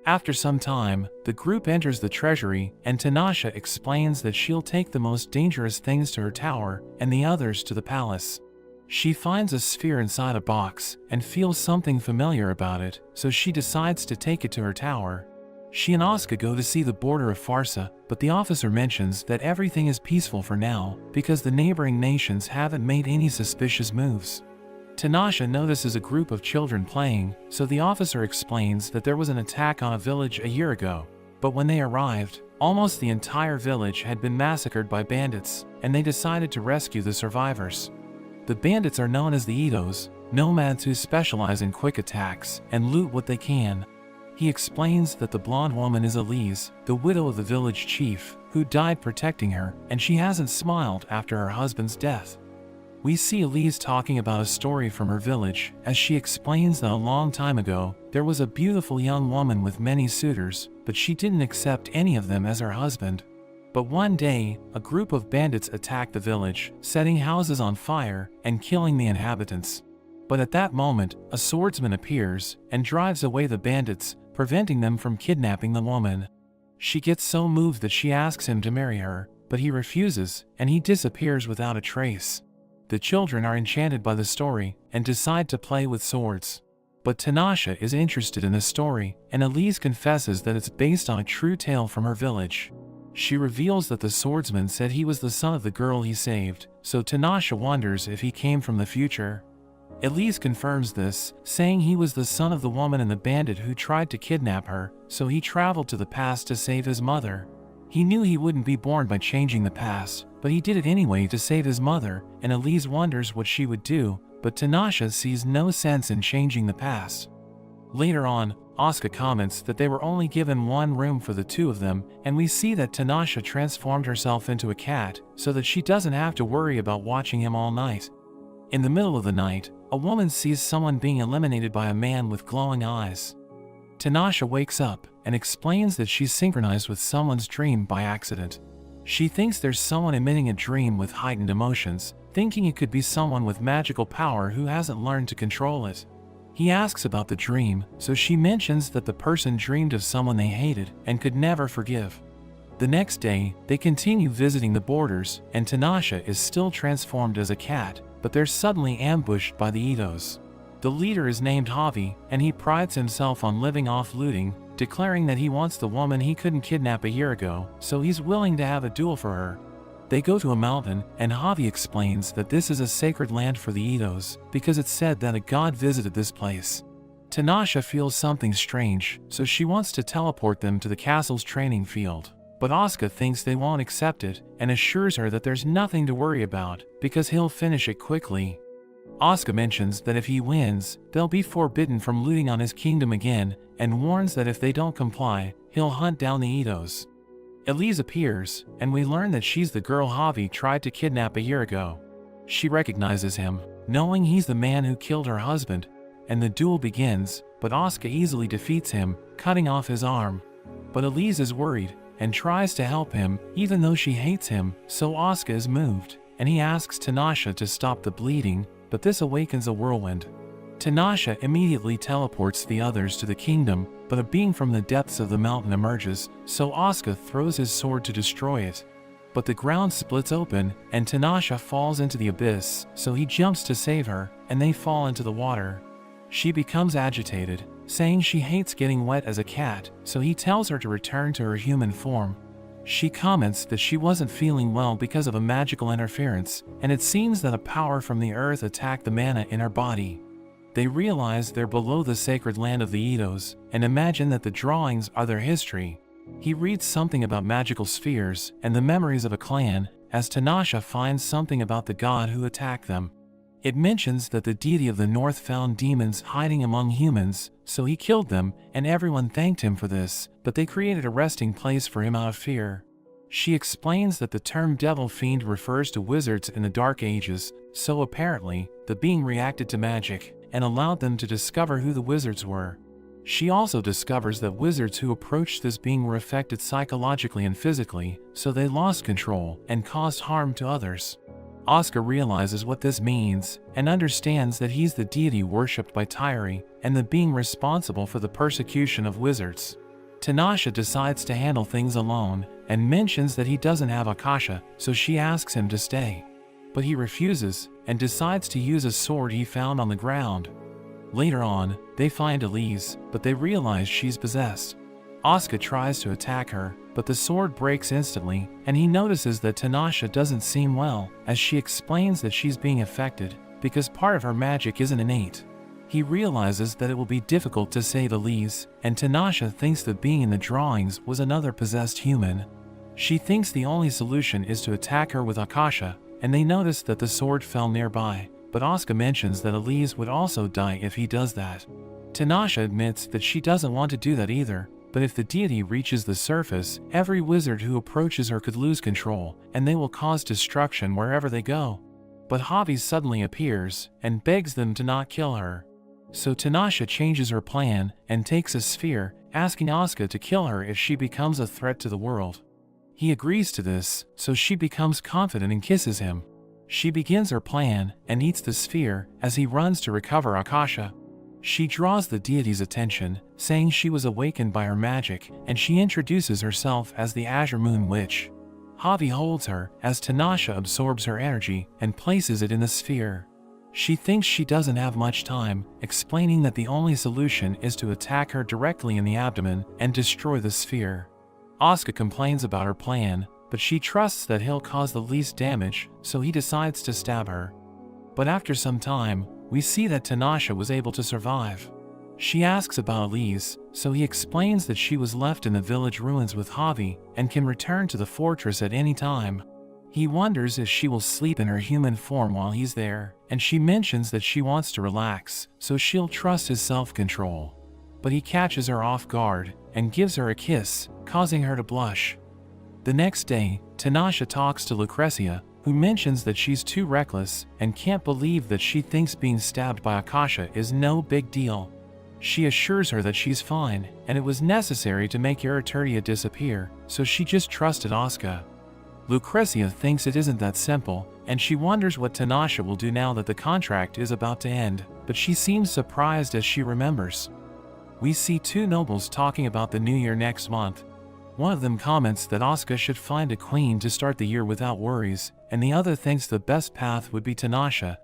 After some time, the group enters the treasury, and Tanasha explains that she'll take the most dangerous things to her tower, and the others to the palace. She finds a sphere inside a box, and feels something familiar about it, so she decides to take it to her tower. She and Asuka go to see the border of Farsa, but the officer mentions that everything is peaceful for now, because the neighboring nations haven't made any suspicious moves. Tanasha notices a group of children playing, so the officer explains that there was an attack on a village a year ago. But when they arrived, almost the entire village had been massacred by bandits, and they decided to rescue the survivors. The bandits are known as the Itos, nomads who specialize in quick attacks and loot what they can. He explains that the blonde woman is Elise, the widow of the village chief, who died protecting her, and she hasn't smiled after her husband's death. We see Elise talking about a story from her village, as she explains that a long time ago, there was a beautiful young woman with many suitors, but she didn't accept any of them as her husband. But one day, a group of bandits attacked the village, setting houses on fire and killing the inhabitants. But at that moment, a swordsman appears and drives away the bandits, preventing them from kidnapping the woman. She gets so moved that she asks him to marry her, but he refuses, and he disappears without a trace. The children are enchanted by the story and decide to play with swords. But Tanasha is interested in the story, and Elise confesses that it's based on a true tale from her village. She reveals that the swordsman said he was the son of the girl he saved, so Tanasha wonders if he came from the future. Elise confirms this, saying he was the son of the woman and the bandit who tried to kidnap her, so he traveled to the past to save his mother. He knew he wouldn't be born by changing the past, but he did it anyway to save his mother, and Elise wonders what she would do, but Tanasha sees no sense in changing the past. Later on, Asuka comments that they were only given one room for the two of them, and we see that Tanasha transformed herself into a cat, so that she doesn't have to worry about watching him all night. In the middle of the night, a woman sees someone being eliminated by a man with glowing eyes. Tanasha wakes up and explains that she's synchronized with someone's dream by accident. She thinks there's someone emitting a dream with heightened emotions, thinking it could be someone with magical power who hasn't learned to control it. He asks about the dream, so she mentions that the person dreamed of someone they hated and could never forgive. The next day, they continue visiting the borders, and Tanasha is still transformed as a cat, but they're suddenly ambushed by the Itos. The leader is named Javi, and he prides himself on living off looting, declaring that he wants the woman he couldn't kidnap a year ago, so he's willing to have a duel for her. They go to a mountain, and Javi explains that this is a sacred land for the Itos, because it's said that a god visited this place. Tanasha feels something strange, so she wants to teleport them to the castle's training field. But Asuka thinks they won't accept it, and assures her that there's nothing to worry about, because he'll finish it quickly. Asuka mentions that if he wins, they'll be forbidden from looting on his kingdom again, and warns that if they don't comply, he'll hunt down the Itos. Elise appears, and we learn that she's the girl Javi tried to kidnap a year ago. She recognizes him, knowing he's the man who killed her husband, and the duel begins, but Asuka easily defeats him, cutting off his arm. But Elise is worried, and tries to help him, even though she hates him, so Asuka is moved, and he asks Tanasha to stop the bleeding, but this awakens a whirlwind. Tanasha immediately teleports the others to the kingdom, but a being from the depths of the mountain emerges, so Asuka throws his sword to destroy it. But the ground splits open, and Tanasha falls into the abyss, so he jumps to save her, and they fall into the water. She becomes agitated, saying she hates getting wet as a cat, so he tells her to return to her human form. She comments that she wasn't feeling well because of a magical interference, and it seems that a power from the earth attacked the mana in her body. They realize they're below the sacred land of the Itos, and imagine that the drawings are their history. He reads something about magical spheres and the memories of a clan, as Tanasha finds something about the god who attacked them. It mentions that the deity of the north found demons hiding among humans, so he killed them, and everyone thanked him for this, but they created a resting place for him out of fear. She explains that the term devil fiend refers to wizards in the Dark Ages, so apparently, the being reacted to magic, and allowed them to discover who the wizards were. She also discovers that wizards who approached this being were affected psychologically and physically, so they lost control and caused harm to others. Asuka realizes what this means, and understands that he's the deity worshipped by Tyri, and the being responsible for the persecution of wizards. Tanasha decides to handle things alone, and mentions that he doesn't have Akasha, so she asks him to stay. But he refuses, and decides to use a sword he found on the ground. Later on, they find Elise, but they realize she's possessed. Asuka tries to attack her, but the sword breaks instantly, and he notices that Tanasha doesn't seem well, as she explains that she's being affected, because part of her magic isn't innate. He realizes that it will be difficult to save Elise, and Tanasha thinks the being in the drawings was another possessed human. She thinks the only solution is to attack her with Akasha, and they notice that the sword fell nearby, but Asuka mentions that Elise would also die if he does that. Tanasha admits that she doesn't want to do that either, but if the deity reaches the surface, every wizard who approaches her could lose control, and they will cause destruction wherever they go. But Javi suddenly appears, and begs them to not kill her. So Tanasha changes her plan, and takes a sphere, asking Asuka to kill her if she becomes a threat to the world. He agrees to this, so she becomes confident and kisses him. She begins her plan, and eats the sphere, as he runs to recover Akasha. She draws the deity's attention, saying she was awakened by her magic, and she introduces herself as the Azure Moon Witch. Javi holds her, as Tanasha absorbs her energy, and places it in the sphere. She thinks she doesn't have much time, explaining that the only solution is to attack her directly in the abdomen, and destroy the sphere. Asuka complains about her plan, but she trusts that he'll cause the least damage, so he decides to stab her. But after some time, We see that Tanasha was able to survive. She asks about Elise, so he explains that she was left in the village ruins with Javi and can return to the fortress at any time. He wonders if she will sleep in her human form while he's there, and she mentions that she wants to relax, so she'll trust his self-control. But he catches her off guard and gives her a kiss, causing her to blush. The next day, Tanasha talks to Lucrezia, who mentions that she's too reckless and can't believe that she thinks being stabbed by Akasha is no big deal. She assures her that she's fine, and it was necessary to make Irriturdia disappear, so she just trusted Asuka. Lucrezia thinks it isn't that simple, and she wonders what Tanasha will do now that the contract is about to end, but she seems surprised as she remembers. We see two nobles talking about the new year next month. One of them comments that Asuka should find a queen to start the year without worries, and the other thinks the best path would be Tanasha.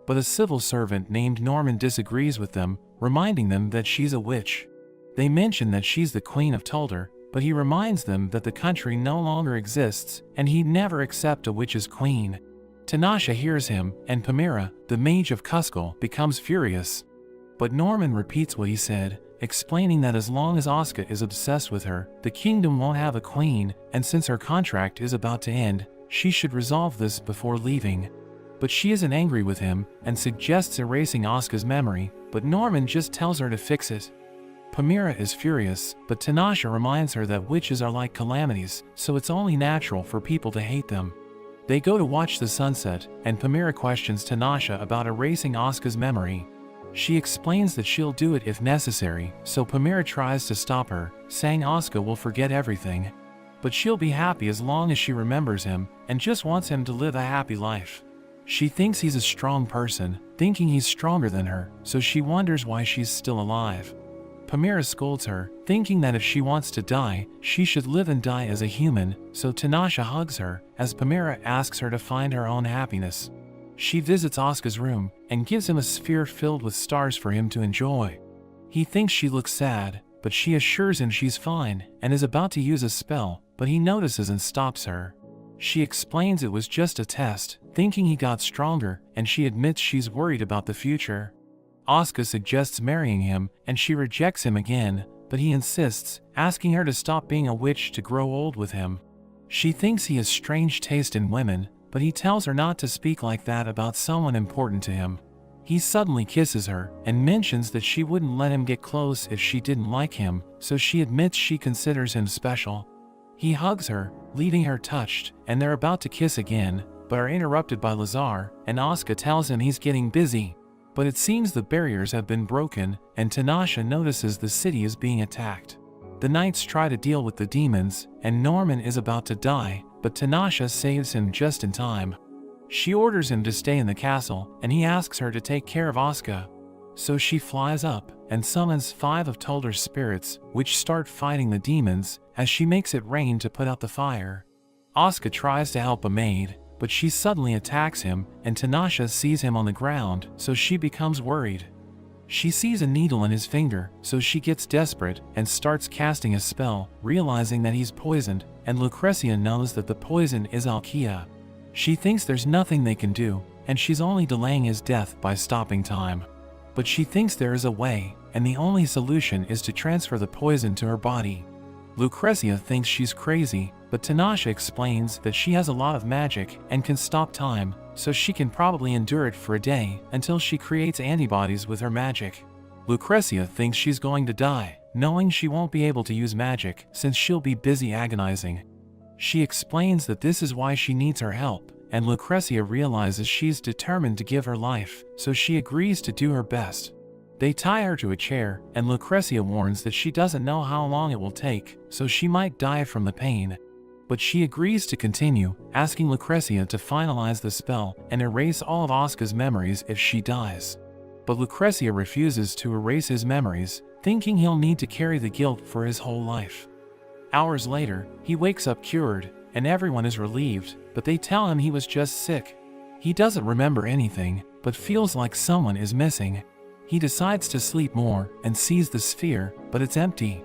But a civil servant named Norman disagrees with them, reminding them that she's a witch. They mention that she's the queen of Tolder, but he reminds them that the country no longer exists, and he'd never accept a witch's queen. Tanasha hears him, and Pamira, the mage of Kuskal, becomes furious. But Norman repeats what he said, explaining that as long as Asuka is obsessed with her, the kingdom won't have a queen, and since her contract is about to end, she should resolve this before leaving. But she isn't angry with him, and suggests erasing Asuka's memory, but Norman just tells her to fix it. Pamira is furious, but Tanasha reminds her that witches are like calamities, so it's only natural for people to hate them. They go to watch the sunset, and Pamira questions Tanasha about erasing Asuka's memory. She explains that she'll do it if necessary, so Pamira tries to stop her, saying Asuka will forget everything. But she'll be happy as long as she remembers him, and just wants him to live a happy life. She thinks he's a strong person, thinking he's stronger than her, so she wonders why she's still alive. Pamira scolds her, thinking that if she wants to die, she should live and die as a human, so Tanasha hugs her, as Pamira asks her to find her own happiness. She visits Asuka's room, and gives him a sphere filled with stars for him to enjoy. He thinks she looks sad, but she assures him she's fine, and is about to use a spell, but he notices and stops her. She explains it was just a test, thinking he got stronger, and she admits she's worried about the future. Asuka suggests marrying him, and she rejects him again, but he insists, asking her to stop being a witch to grow old with him. She thinks he has strange taste in women, but he tells her not to speak like that about someone important to him. He suddenly kisses her, and mentions that she wouldn't let him get close if she didn't like him, so she admits she considers him special. He hugs her, leaving her touched, and they're about to kiss again, but are interrupted by Lazar, and Asuka tells him he's getting busy. But it seems the barriers have been broken, and Tanasha notices the city is being attacked. The knights try to deal with the demons, and Norman is about to die, but Tanasha saves him just in time. She orders him to stay in the castle, and he asks her to take care of Asuka. So she flies up, and summons 5 of Tolder's spirits, which start fighting the demons, as she makes it rain to put out the fire. Asuka tries to help a maid, but she suddenly attacks him, and Tanasha sees him on the ground, so she becomes worried. She sees a needle in his finger, so she gets desperate, and starts casting a spell, realizing that he's poisoned, and Lucrezia knows that the poison is Alkia. She thinks there's nothing they can do, and she's only delaying his death by stopping time. But she thinks there is a way, and the only solution is to transfer the poison to her body. Lucrezia thinks she's crazy, but Tanasha explains that she has a lot of magic and can stop time, so she can probably endure it for a day until she creates antibodies with her magic. Lucrezia thinks she's going to die, knowing she won't be able to use magic since she'll be busy agonizing. She explains that this is why she needs her help, and Lucrezia realizes she's determined to give her life, so she agrees to do her best. They tie her to a chair, and Lucrezia warns that she doesn't know how long it will take, so she might die from the pain. But she agrees to continue, asking Lucrezia to finalize the spell and erase all of Asuka's memories if she dies. But Lucrezia refuses to erase his memories, thinking he'll need to carry the guilt for his whole life. Hours later, he wakes up cured, and everyone is relieved, but they tell him he was just sick. He doesn't remember anything, but feels like someone is missing. He decides to sleep more and sees the sphere, but it's empty.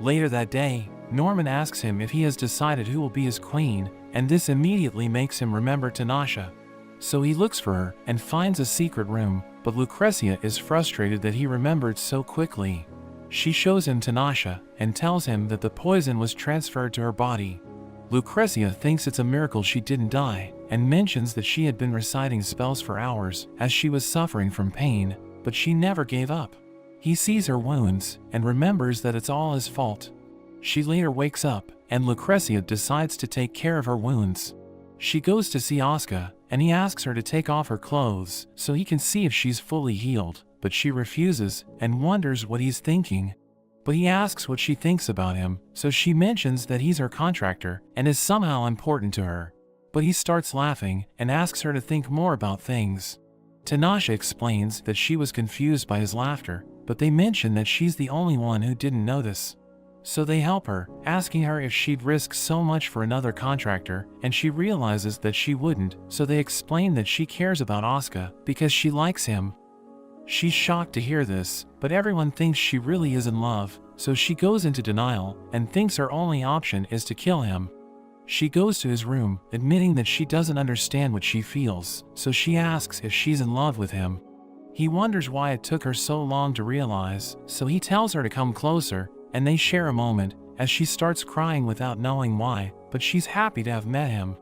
Later that day, Norman asks him if he has decided who will be his queen, and this immediately makes him remember Tanasha. so he looks for her and finds a secret room, but Lucrezia is frustrated that he remembered so quickly. She shows him Tanasha and tells him that the poison was transferred to her body. Lucrezia thinks it's a miracle she didn't die, and mentions that she had been reciting spells for hours as she was suffering from pain, but she never gave up. He sees her wounds and remembers that it's all his fault. She later wakes up, and Lucrezia decides to take care of her wounds. She goes to see Asuka, and he asks her to take off her clothes so he can see if she's fully healed, but she refuses and wonders what he's thinking. But he asks what she thinks about him, so she mentions that he's her contractor and is somehow important to her. But he starts laughing and asks her to think more about things. Tanasha explains that she was confused by his laughter, but they mention that she's the only one who didn't notice. So they help her, asking her if she'd risk so much for another contractor, and she realizes that she wouldn't, so they explain that she cares about Asuka because she likes him. She's shocked to hear this, but everyone thinks she really is in love, so she goes into denial and thinks her only option is to kill him. She goes to his room, admitting that she doesn't understand what she feels, so she asks if she's in love with him. He wonders why it took her so long to realize, so he tells her to come closer, and they share a moment as she starts crying without knowing why, but she's happy to have met him.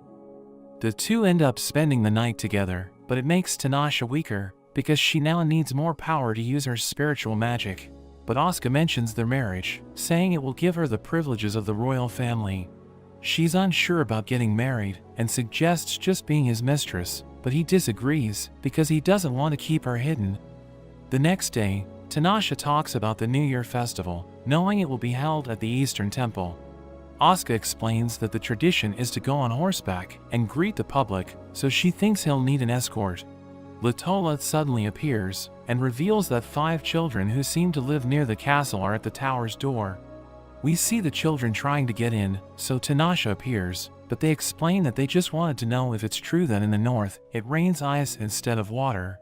The two end up spending the night together, but it makes Tanasha weaker, because she now needs more power to use her spiritual magic. But Asuka mentions their marriage, saying it will give her the privileges of the royal family. She's unsure about getting married, and suggests just being his mistress, but he disagrees, because he doesn't want to keep her hidden. The next day, Tanasha talks about the New Year festival, knowing it will be held at the Eastern Temple. Asuka explains that the tradition is to go on horseback and greet the public, so she thinks he'll need an escort. Latola suddenly appears and reveals that 5 children who seem to live near the castle are at the tower's door. We see the children trying to get in, so Tanasha appears, but they explain that they just wanted to know if it's true that in the north, it rains ice instead of water.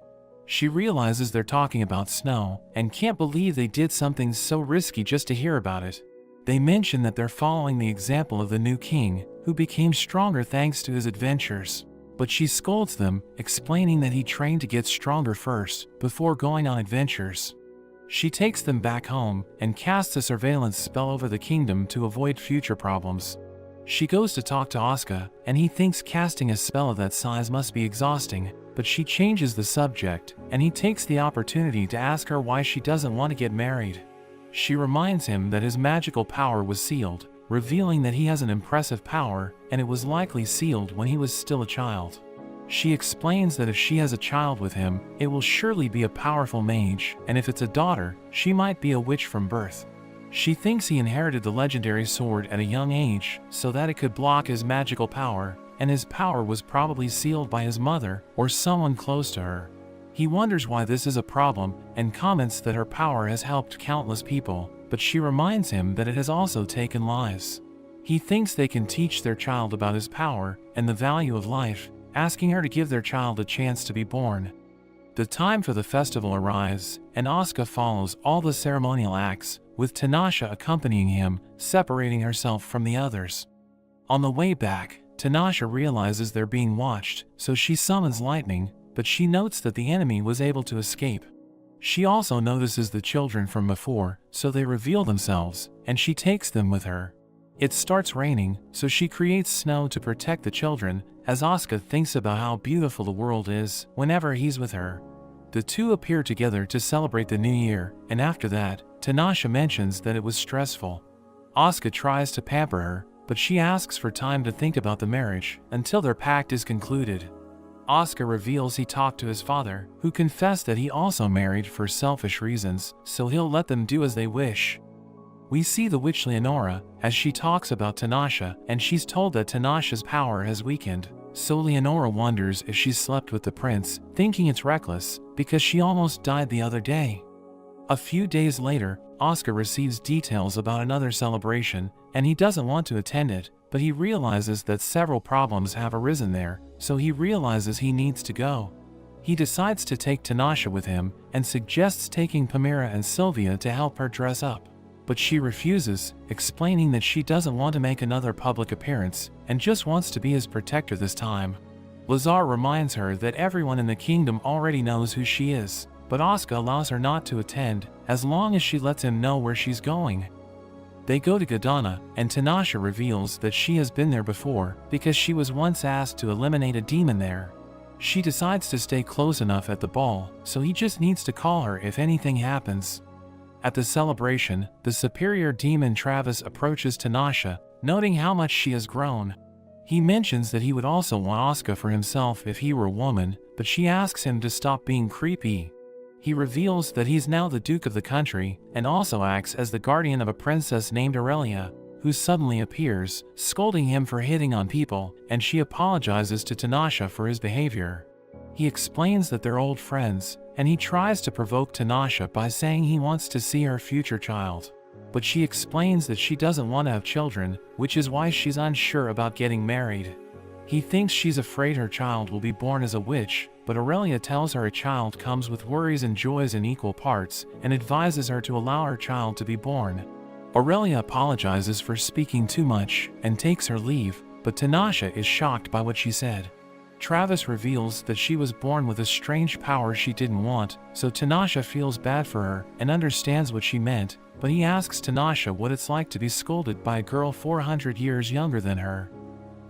She realizes they're talking about snow, and can't believe they did something so risky just to hear about it. They mention that they're following the example of the new king, who became stronger thanks to his adventures. But she scolds them, explaining that he trained to get stronger first, before going on adventures. She takes them back home, and casts a surveillance spell over the kingdom to avoid future problems. She goes to talk to Asuka, and he thinks casting a spell of that size must be exhausting, but she changes the subject, and he takes the opportunity to ask her why she doesn't want to get married. She reminds him that his magical power was sealed, revealing that he has an impressive power, and it was likely sealed when he was still a child. She explains that if she has a child with him, it will surely be a powerful mage, and if it's a daughter, she might be a witch from birth. She thinks he inherited the legendary sword at a young age, so that it could block his magical power, and his power was probably sealed by his mother or someone close to her. He wonders why this is a problem, and comments that her power has helped countless people, but she reminds him that it has also taken lives. He thinks they can teach their child about his power and the value of life, asking her to give their child a chance to be born. The time for the festival arrives, and Asuka follows all the ceremonial acts, with Tanasha accompanying him, separating herself from the others. On the way back, Tanasha realizes they're being watched, so she summons lightning, but she notes that the enemy was able to escape. She also notices the children from before, so they reveal themselves, and she takes them with her. It starts raining, so she creates snow to protect the children, as Asuka thinks about how beautiful the world is whenever he's with her. The two appear together to celebrate the new year, and after that, Tanasha mentions that it was stressful. Asuka tries to pamper her, but she asks for time to think about the marriage until their pact is concluded. Asuka reveals he talked to his father, who confessed that he also married for selfish reasons, so he'll let them do as they wish. We see the witch Leonora, as she talks about Tanasha, and she's told that Tanasha's power has weakened, so Leonora wonders if she's slept with the prince, thinking it's reckless, because she almost died the other day. A few days later, Asuka receives details about another celebration, and he doesn't want to attend it, but he realizes that several problems have arisen there, so he realizes he needs to go. He decides to take Tanasha with him, and suggests taking Pamira and Sylvia to help her dress up. But she refuses, explaining that she doesn't want to make another public appearance, and just wants to be his protector this time. Lazar reminds her that everyone in the kingdom already knows who she is, but Asuka allows her not to attend, as long as she lets him know where she's going. They go to Gadana, and Tanasha reveals that she has been there before, because she was once asked to eliminate a demon there. She decides to stay close enough at the ball, so he just needs to call her if anything happens. At the celebration, the superior demon Travis approaches Tanasha, noting how much she has grown. He mentions that he would also want Asuka for himself if he were a woman, but she asks him to stop being creepy. He reveals that he's now the Duke of the country, and also acts as the guardian of a princess named Aurelia, who suddenly appears, scolding him for hitting on people, and she apologizes to Tanasha for his behavior. He explains that they're old friends, and he tries to provoke Tanasha by saying he wants to see her future child. But she explains that she doesn't want to have children, which is why she's unsure about getting married. He thinks she's afraid her child will be born as a witch, but Aurelia tells her a child comes with worries and joys in equal parts, and advises her to allow her child to be born. Aurelia apologizes for speaking too much, and takes her leave, but Tanasha is shocked by what she said. Travis reveals that she was born with a strange power she didn't want, so Tanasha feels bad for her, and understands what she meant, but he asks Tanasha what it's like to be scolded by a girl 400 years younger than her.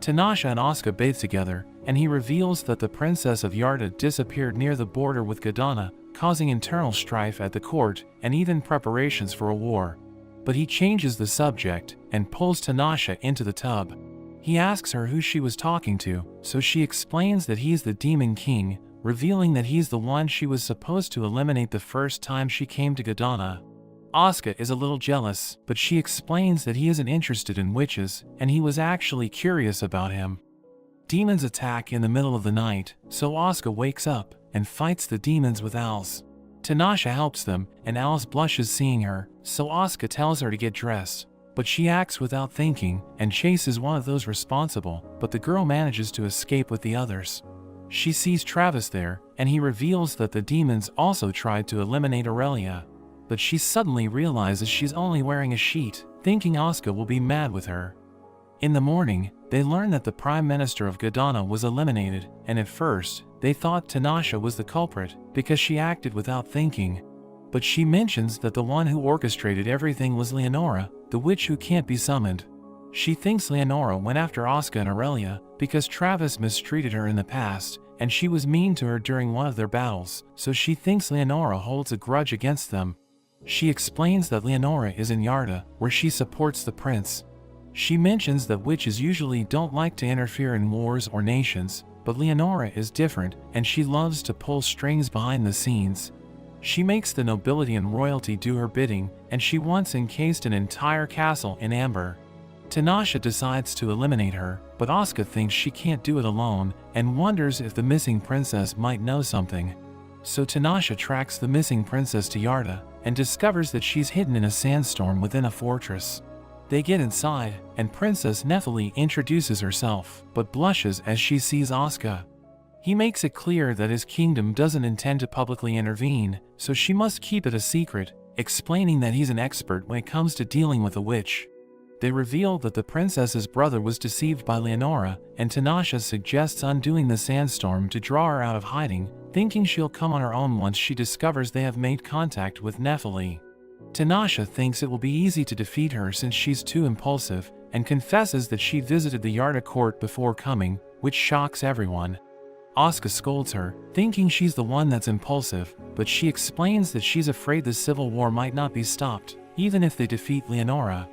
Tanasha and Asuka bathe together, and he reveals that the princess of Yarda disappeared near the border with Gadana, causing internal strife at the court, and even preparations for a war. But he changes the subject, and pulls Tanasha into the tub. He asks her who she was talking to, so she explains that he's the Demon King, revealing that he's the one she was supposed to eliminate the first time she came to Gadana. Asuka is a little jealous, but she explains that he isn't interested in witches, and he was actually curious about him. Demons attack in the middle of the night, so Asuka wakes up, and fights the demons with owls. Tanasha helps them, and Alice blushes seeing her, so Asuka tells her to get dressed. But she acts without thinking, and chases one of those responsible, but the girl manages to escape with the others. She sees Travis there, and he reveals that the demons also tried to eliminate Aurelia. But she suddenly realizes she's only wearing a sheet, thinking Asuka will be mad with her. In the morning, they learn that the Prime Minister of Gadana was eliminated, and at first, they thought Tanasha was the culprit, because she acted without thinking. But she mentions that the one who orchestrated everything was Leonora, the witch who can't be summoned. She thinks Leonora went after Asuka and Aurelia, because Travis mistreated her in the past, and she was mean to her during one of their battles, so she thinks Leonora holds a grudge against them. She explains that Leonora is in Yarda, where she supports the prince. She mentions that witches usually don't like to interfere in wars or nations, but Leonora is different, and she loves to pull strings behind the scenes. She makes the nobility and royalty do her bidding, and she once encased an entire castle in amber. Tanasha decides to eliminate her, but Asuka thinks she can't do it alone, and wonders if the missing princess might know something. So Tanasha tracks the missing princess to Yarda, and discovers that she's hidden in a sandstorm within a fortress. They get inside, and Princess Nephili introduces herself, but blushes as she sees Asuka. He makes it clear that his kingdom doesn't intend to publicly intervene, so she must keep it a secret, explaining that he's an expert when it comes to dealing with a witch. They reveal that the princess's brother was deceived by Leonora, and Tanasha suggests undoing the sandstorm to draw her out of hiding, thinking she'll come on her own once she discovers they have made contact with Nephili. Tanasha thinks it will be easy to defeat her since she's too impulsive, and confesses that she visited the Yarda court before coming, which shocks everyone. Asuka scolds her, thinking she's the one that's impulsive, but she explains that she's afraid the civil war might not be stopped, even if they defeat Leonora.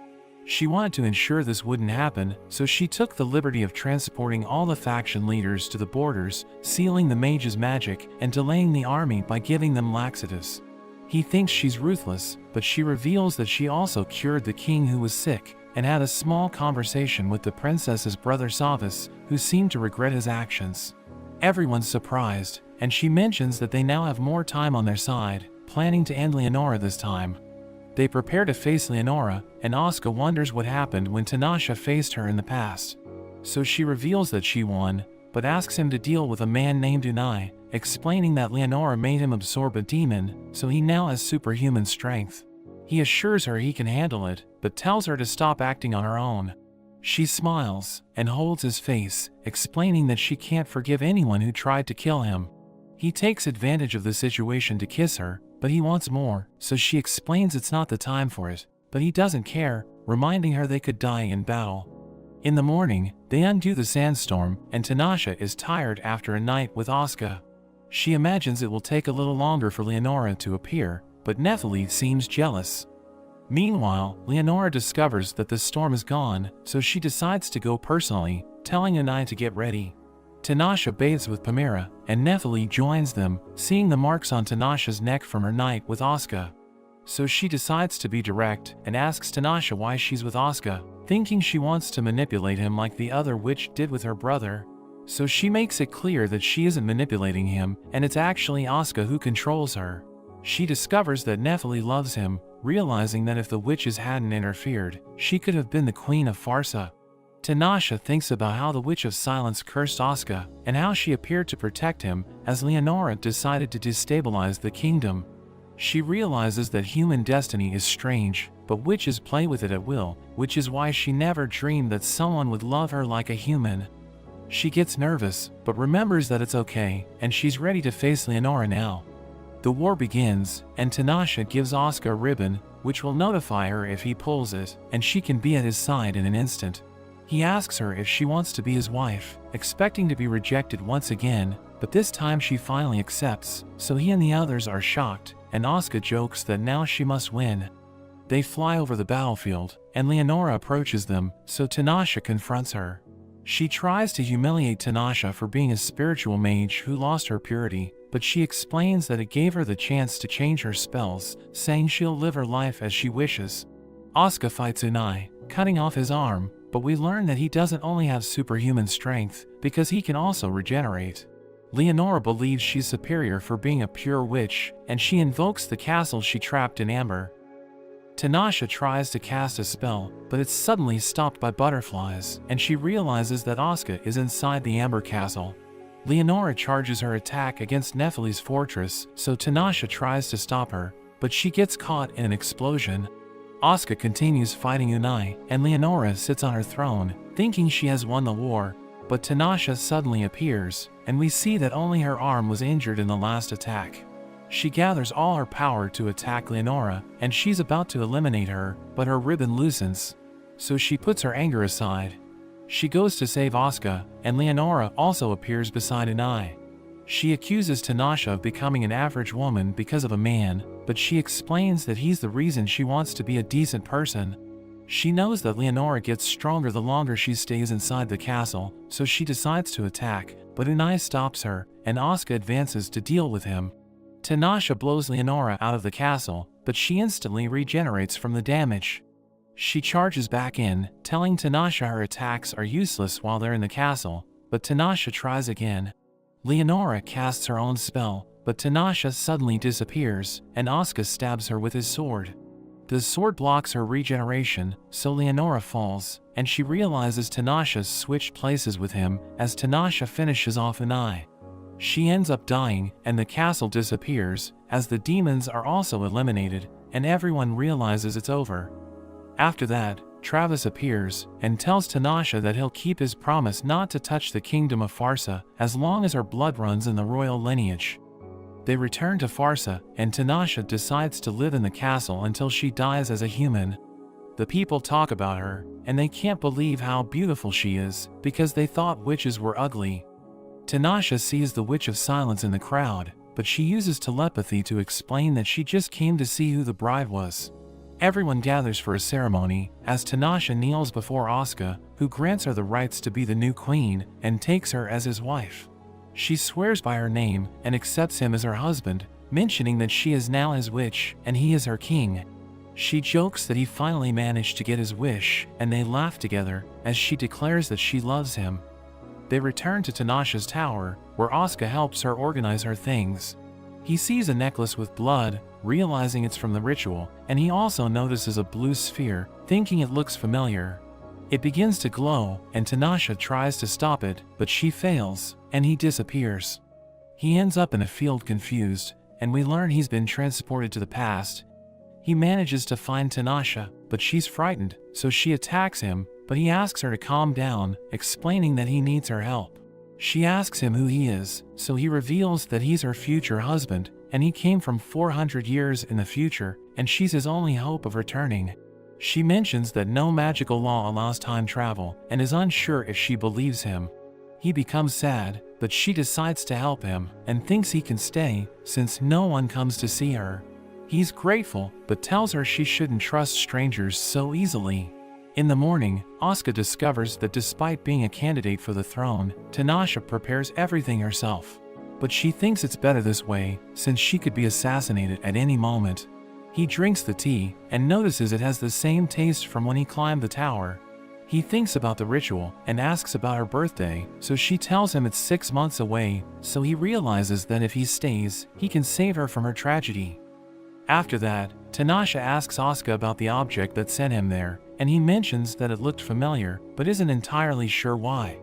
She wanted to ensure this wouldn't happen, so she took the liberty of transporting all the faction leaders to the borders, sealing the mage's magic, and delaying the army by giving them laxatives. He thinks she's ruthless, but she reveals that she also cured the king who was sick, and had a small conversation with the princess's brother Savas, who seemed to regret his actions. Everyone's surprised, and she mentions that they now have more time on their side, planning to end Leonora this time. They prepare to face Leonora, and Asuka wonders what happened when Tanasha faced her in the past. So she reveals that she won, but asks him to deal with a man named Unai, explaining that Leonora made him absorb a demon, so he now has superhuman strength. He assures her he can handle it, but tells her to stop acting on her own. She smiles and holds his face, explaining that she can't forgive anyone who tried to kill him. He takes advantage of the situation to kiss her, but he wants more, so she explains it's not the time for it, but he doesn't care, reminding her they could die in battle. In the morning, they undo the sandstorm, and Tanasha is tired after a night with Asuka. She imagines it will take a little longer for Leonora to appear, but Nephili seems jealous. Meanwhile, Leonora discovers that the storm is gone, so she decides to go personally, telling Ani to get ready. Tanasha bathes with Pamira, and Nephili joins them, seeing the marks on Tanasha's neck from her night with Asuka. So she decides to be direct and asks Tanasha why she's with Asuka, thinking she wants to manipulate him like the other witch did with her brother. So she makes it clear that she isn't manipulating him, and it's actually Asuka who controls her. She discovers that Nephili loves him, realizing that if the witches hadn't interfered, she could have been the queen of Farsa. Tanasha thinks about how the Witch of Silence cursed Asuka, and how she appeared to protect him, as Leonora decided to destabilize the kingdom. She realizes that human destiny is strange, but witches play with it at will, which is why she never dreamed that someone would love her like a human. She gets nervous, but remembers that it's okay, and she's ready to face Leonora now. The war begins, and Tanasha gives Asuka a ribbon, which will notify her if he pulls it, and she can be at his side in an instant. He asks her if she wants to be his wife, expecting to be rejected once again, but this time she finally accepts, so he and the others are shocked, and Asuka jokes that now she must win. They fly over the battlefield, and Leonora approaches them, so Tanasha confronts her. She tries to humiliate Tanasha for being a spiritual mage who lost her purity, but she explains that it gave her the chance to change her spells, saying she'll live her life as she wishes. Asuka fights Ani, cutting off his arm, but we learn that he doesn't only have superhuman strength, because he can also regenerate. Leonora believes she's superior for being a pure witch, and she invokes the castle she trapped in amber. Tanasha tries to cast a spell, but it's suddenly stopped by butterflies, and she realizes that Asuka is inside the amber castle. Leonora charges her attack against Nephili's fortress, so Tanasha tries to stop her, but she gets caught in an explosion. Asuka continues fighting Ani, and Leonora sits on her throne, thinking she has won the war, but Tanasha suddenly appears, and we see that only her arm was injured in the last attack. She gathers all her power to attack Leonora, and she's about to eliminate her, but her ribbon loosens. So she puts her anger aside. She goes to save Asuka, and Leonora also appears beside Ani. She accuses Tanasha of becoming an average woman because of a man, but she explains that he's the reason she wants to be a decent person. She knows that Leonora gets stronger the longer she stays inside the castle, so she decides to attack, but Ani stops her, and Asuka advances to deal with him. Tanasha blows Leonora out of the castle, but she instantly regenerates from the damage. She charges back in, telling Tanasha her attacks are useless while they're in the castle, but Tanasha tries again. Leonora casts her own spell, but Tanasha suddenly disappears, and Asuka stabs her with his sword. The sword blocks her regeneration, so Leonora falls, and she realizes Tanasha's switched places with him as Tanasha finishes off Ani. She ends up dying, and the castle disappears, as the demons are also eliminated, and everyone realizes it's over. After that, Travis appears, and tells Tanasha that he'll keep his promise not to touch the kingdom of Farsa, as long as her blood runs in the royal lineage. They return to Farsa, and Tanasha decides to live in the castle until she dies as a human. The people talk about her, and they can't believe how beautiful she is, because they thought witches were ugly. Tanasha sees the Witch of Silence in the crowd, but she uses telepathy to explain that she just came to see who the bride was. Everyone gathers for a ceremony, as Tanasha kneels before Asuka, who grants her the rights to be the new queen, and takes her as his wife. She swears by her name, and accepts him as her husband, mentioning that she is now his witch, and he is her king. She jokes that he finally managed to get his wish, and they laugh together, as she declares that she loves him. They return to Tanasha's tower, where Asuka helps her organize her things. He sees a necklace with blood, realizing it's from the ritual, and he also notices a blue sphere, thinking it looks familiar. It begins to glow, and Tanasha tries to stop it, but she fails, and he disappears. He ends up in a field confused, and we learn he's been transported to the past. He manages to find Tanasha, but she's frightened, so she attacks him, but he asks her to calm down, explaining that he needs her help. She asks him who he is, so he reveals that he's her future husband, and he came from 400 years in the future, and she's his only hope of returning. She mentions that no magical law allows time travel, and is unsure if she believes him. He becomes sad, but she decides to help him, and thinks he can stay, since no one comes to see her. He's grateful, but tells her she shouldn't trust strangers so easily. In the morning, Asuka discovers that despite being a candidate for the throne, Tanasha prepares everything herself. But she thinks it's better this way, since she could be assassinated at any moment. He drinks the tea, and notices it has the same taste from when he climbed the tower. He thinks about the ritual, and asks about her birthday, so she tells him it's 6 months away, so he realizes that if he stays, he can save her from her tragedy. After that, Tanasha asks Asuka about the object that sent him there, and he mentions that it looked familiar, but isn't entirely sure why.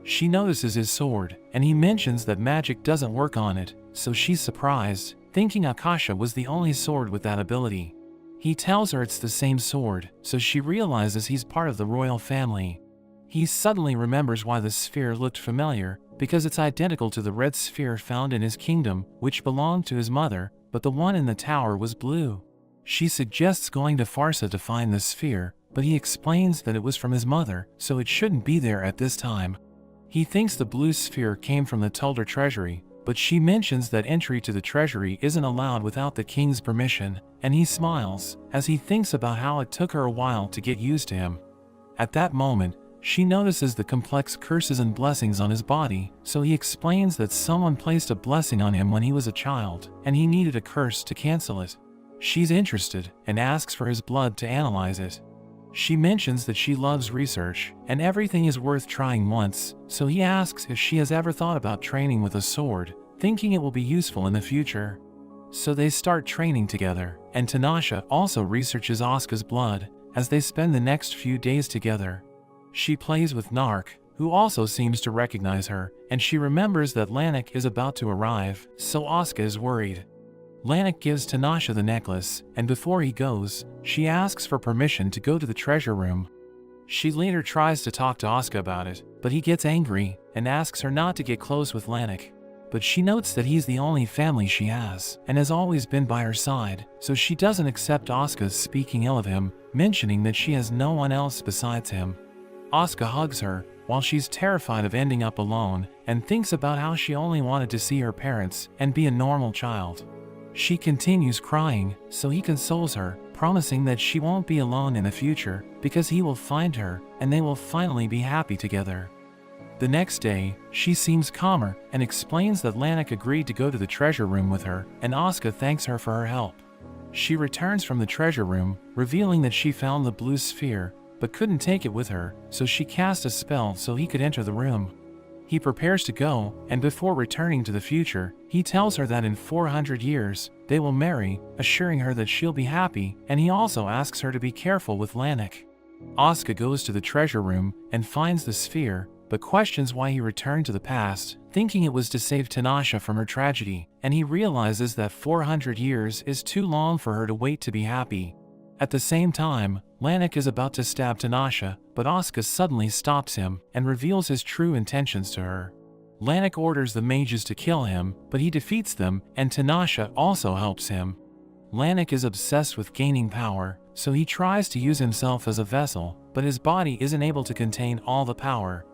She notices his sword, and he mentions that magic doesn't work on it, so she's surprised, thinking Akasha was the only sword with that ability. He tells her it's the same sword, so she realizes he's part of the royal family. He suddenly remembers why the sphere looked familiar, because it's identical to the red sphere found in his kingdom, which belonged to his mother, but the one in the tower was blue. She suggests going to Farsa to find the sphere, but he explains that it was from his mother, so it shouldn't be there at this time. He thinks the blue sphere came from the Tulder treasury, but she mentions that entry to the treasury isn't allowed without the king's permission, and he smiles, as he thinks about how it took her a while to get used to him. At that moment, she notices the complex curses and blessings on his body, so he explains that someone placed a blessing on him when he was a child, and he needed a curse to cancel it. She's interested, and asks for his blood to analyze it. She mentions that she loves research, and everything is worth trying once, so he asks if she has ever thought about training with a sword, thinking it will be useful in the future. So they start training together, and Tanasha also researches Asuka's blood, as they spend the next few days together. She plays with Nark, who also seems to recognize her, and she remembers that Lanik is about to arrive, so Asuka is worried. Lanik gives Tanasha the necklace, and before he goes, she asks for permission to go to the treasure room. She later tries to talk to Asuka about it, but he gets angry, and asks her not to get close with Lanik. But she notes that he's the only family she has, and has always been by her side, so she doesn't accept Asuka's speaking ill of him, mentioning that she has no one else besides him. Asuka hugs her, while she's terrified of ending up alone, and thinks about how she only wanted to see her parents, and be a normal child. She continues crying, so he consoles her, promising that she won't be alone in the future, because he will find her, and they will finally be happy together. The next day, she seems calmer, and explains that Lanik agreed to go to the treasure room with her, and Asuka thanks her for her help. She returns from the treasure room, revealing that she found the blue sphere, but couldn't take it with her, so she cast a spell so he could enter the room. He prepares to go, and before returning to the future, he tells her that in 400 years, they will marry, assuring her that she'll be happy, and he also asks her to be careful with Lanik. Asuka goes to the treasure room, and finds the sphere, but questions why he returned to the past, thinking it was to save Tanasha from her tragedy, and he realizes that 400 years is too long for her to wait to be happy. At the same time, Lanik is about to stab Tanasha, but Asuka suddenly stops him, and reveals his true intentions to her. Lanik orders the mages to kill him, but he defeats them, and Tanasha also helps him. Lanik is obsessed with gaining power, so he tries to use himself as a vessel, but his body isn't able to contain all the power.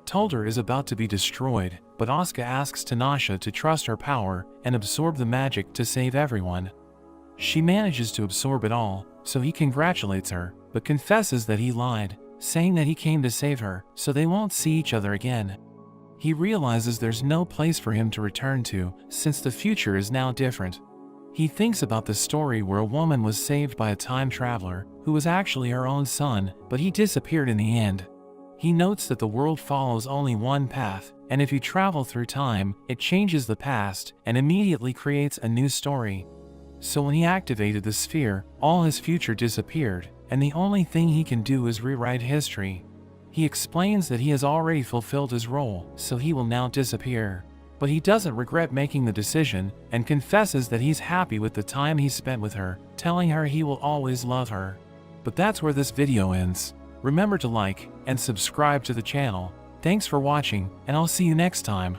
Tulder is about to be destroyed, but Asuka asks Tanasha to trust her power, and absorb the magic to save everyone. She manages to absorb it all, so he congratulates her, but confesses that he lied, saying that he came to save her, so they won't see each other again. He realizes there's no place for him to return to, since the future is now different. He thinks about the story where a woman was saved by a time traveler, who was actually her own son, but he disappeared in the end. He notes that the world follows only one path, and if you travel through time, it changes the past, and immediately creates a new story. So when he activated the sphere, all his future disappeared, and the only thing he can do is rewrite history. He explains that he has already fulfilled his role, so he will now disappear. But he doesn't regret making the decision, and confesses that he's happy with the time he spent with her, telling her he will always love her. But that's where this video ends. Remember to like and subscribe to the channel. Thanks for watching, and I'll see you next time.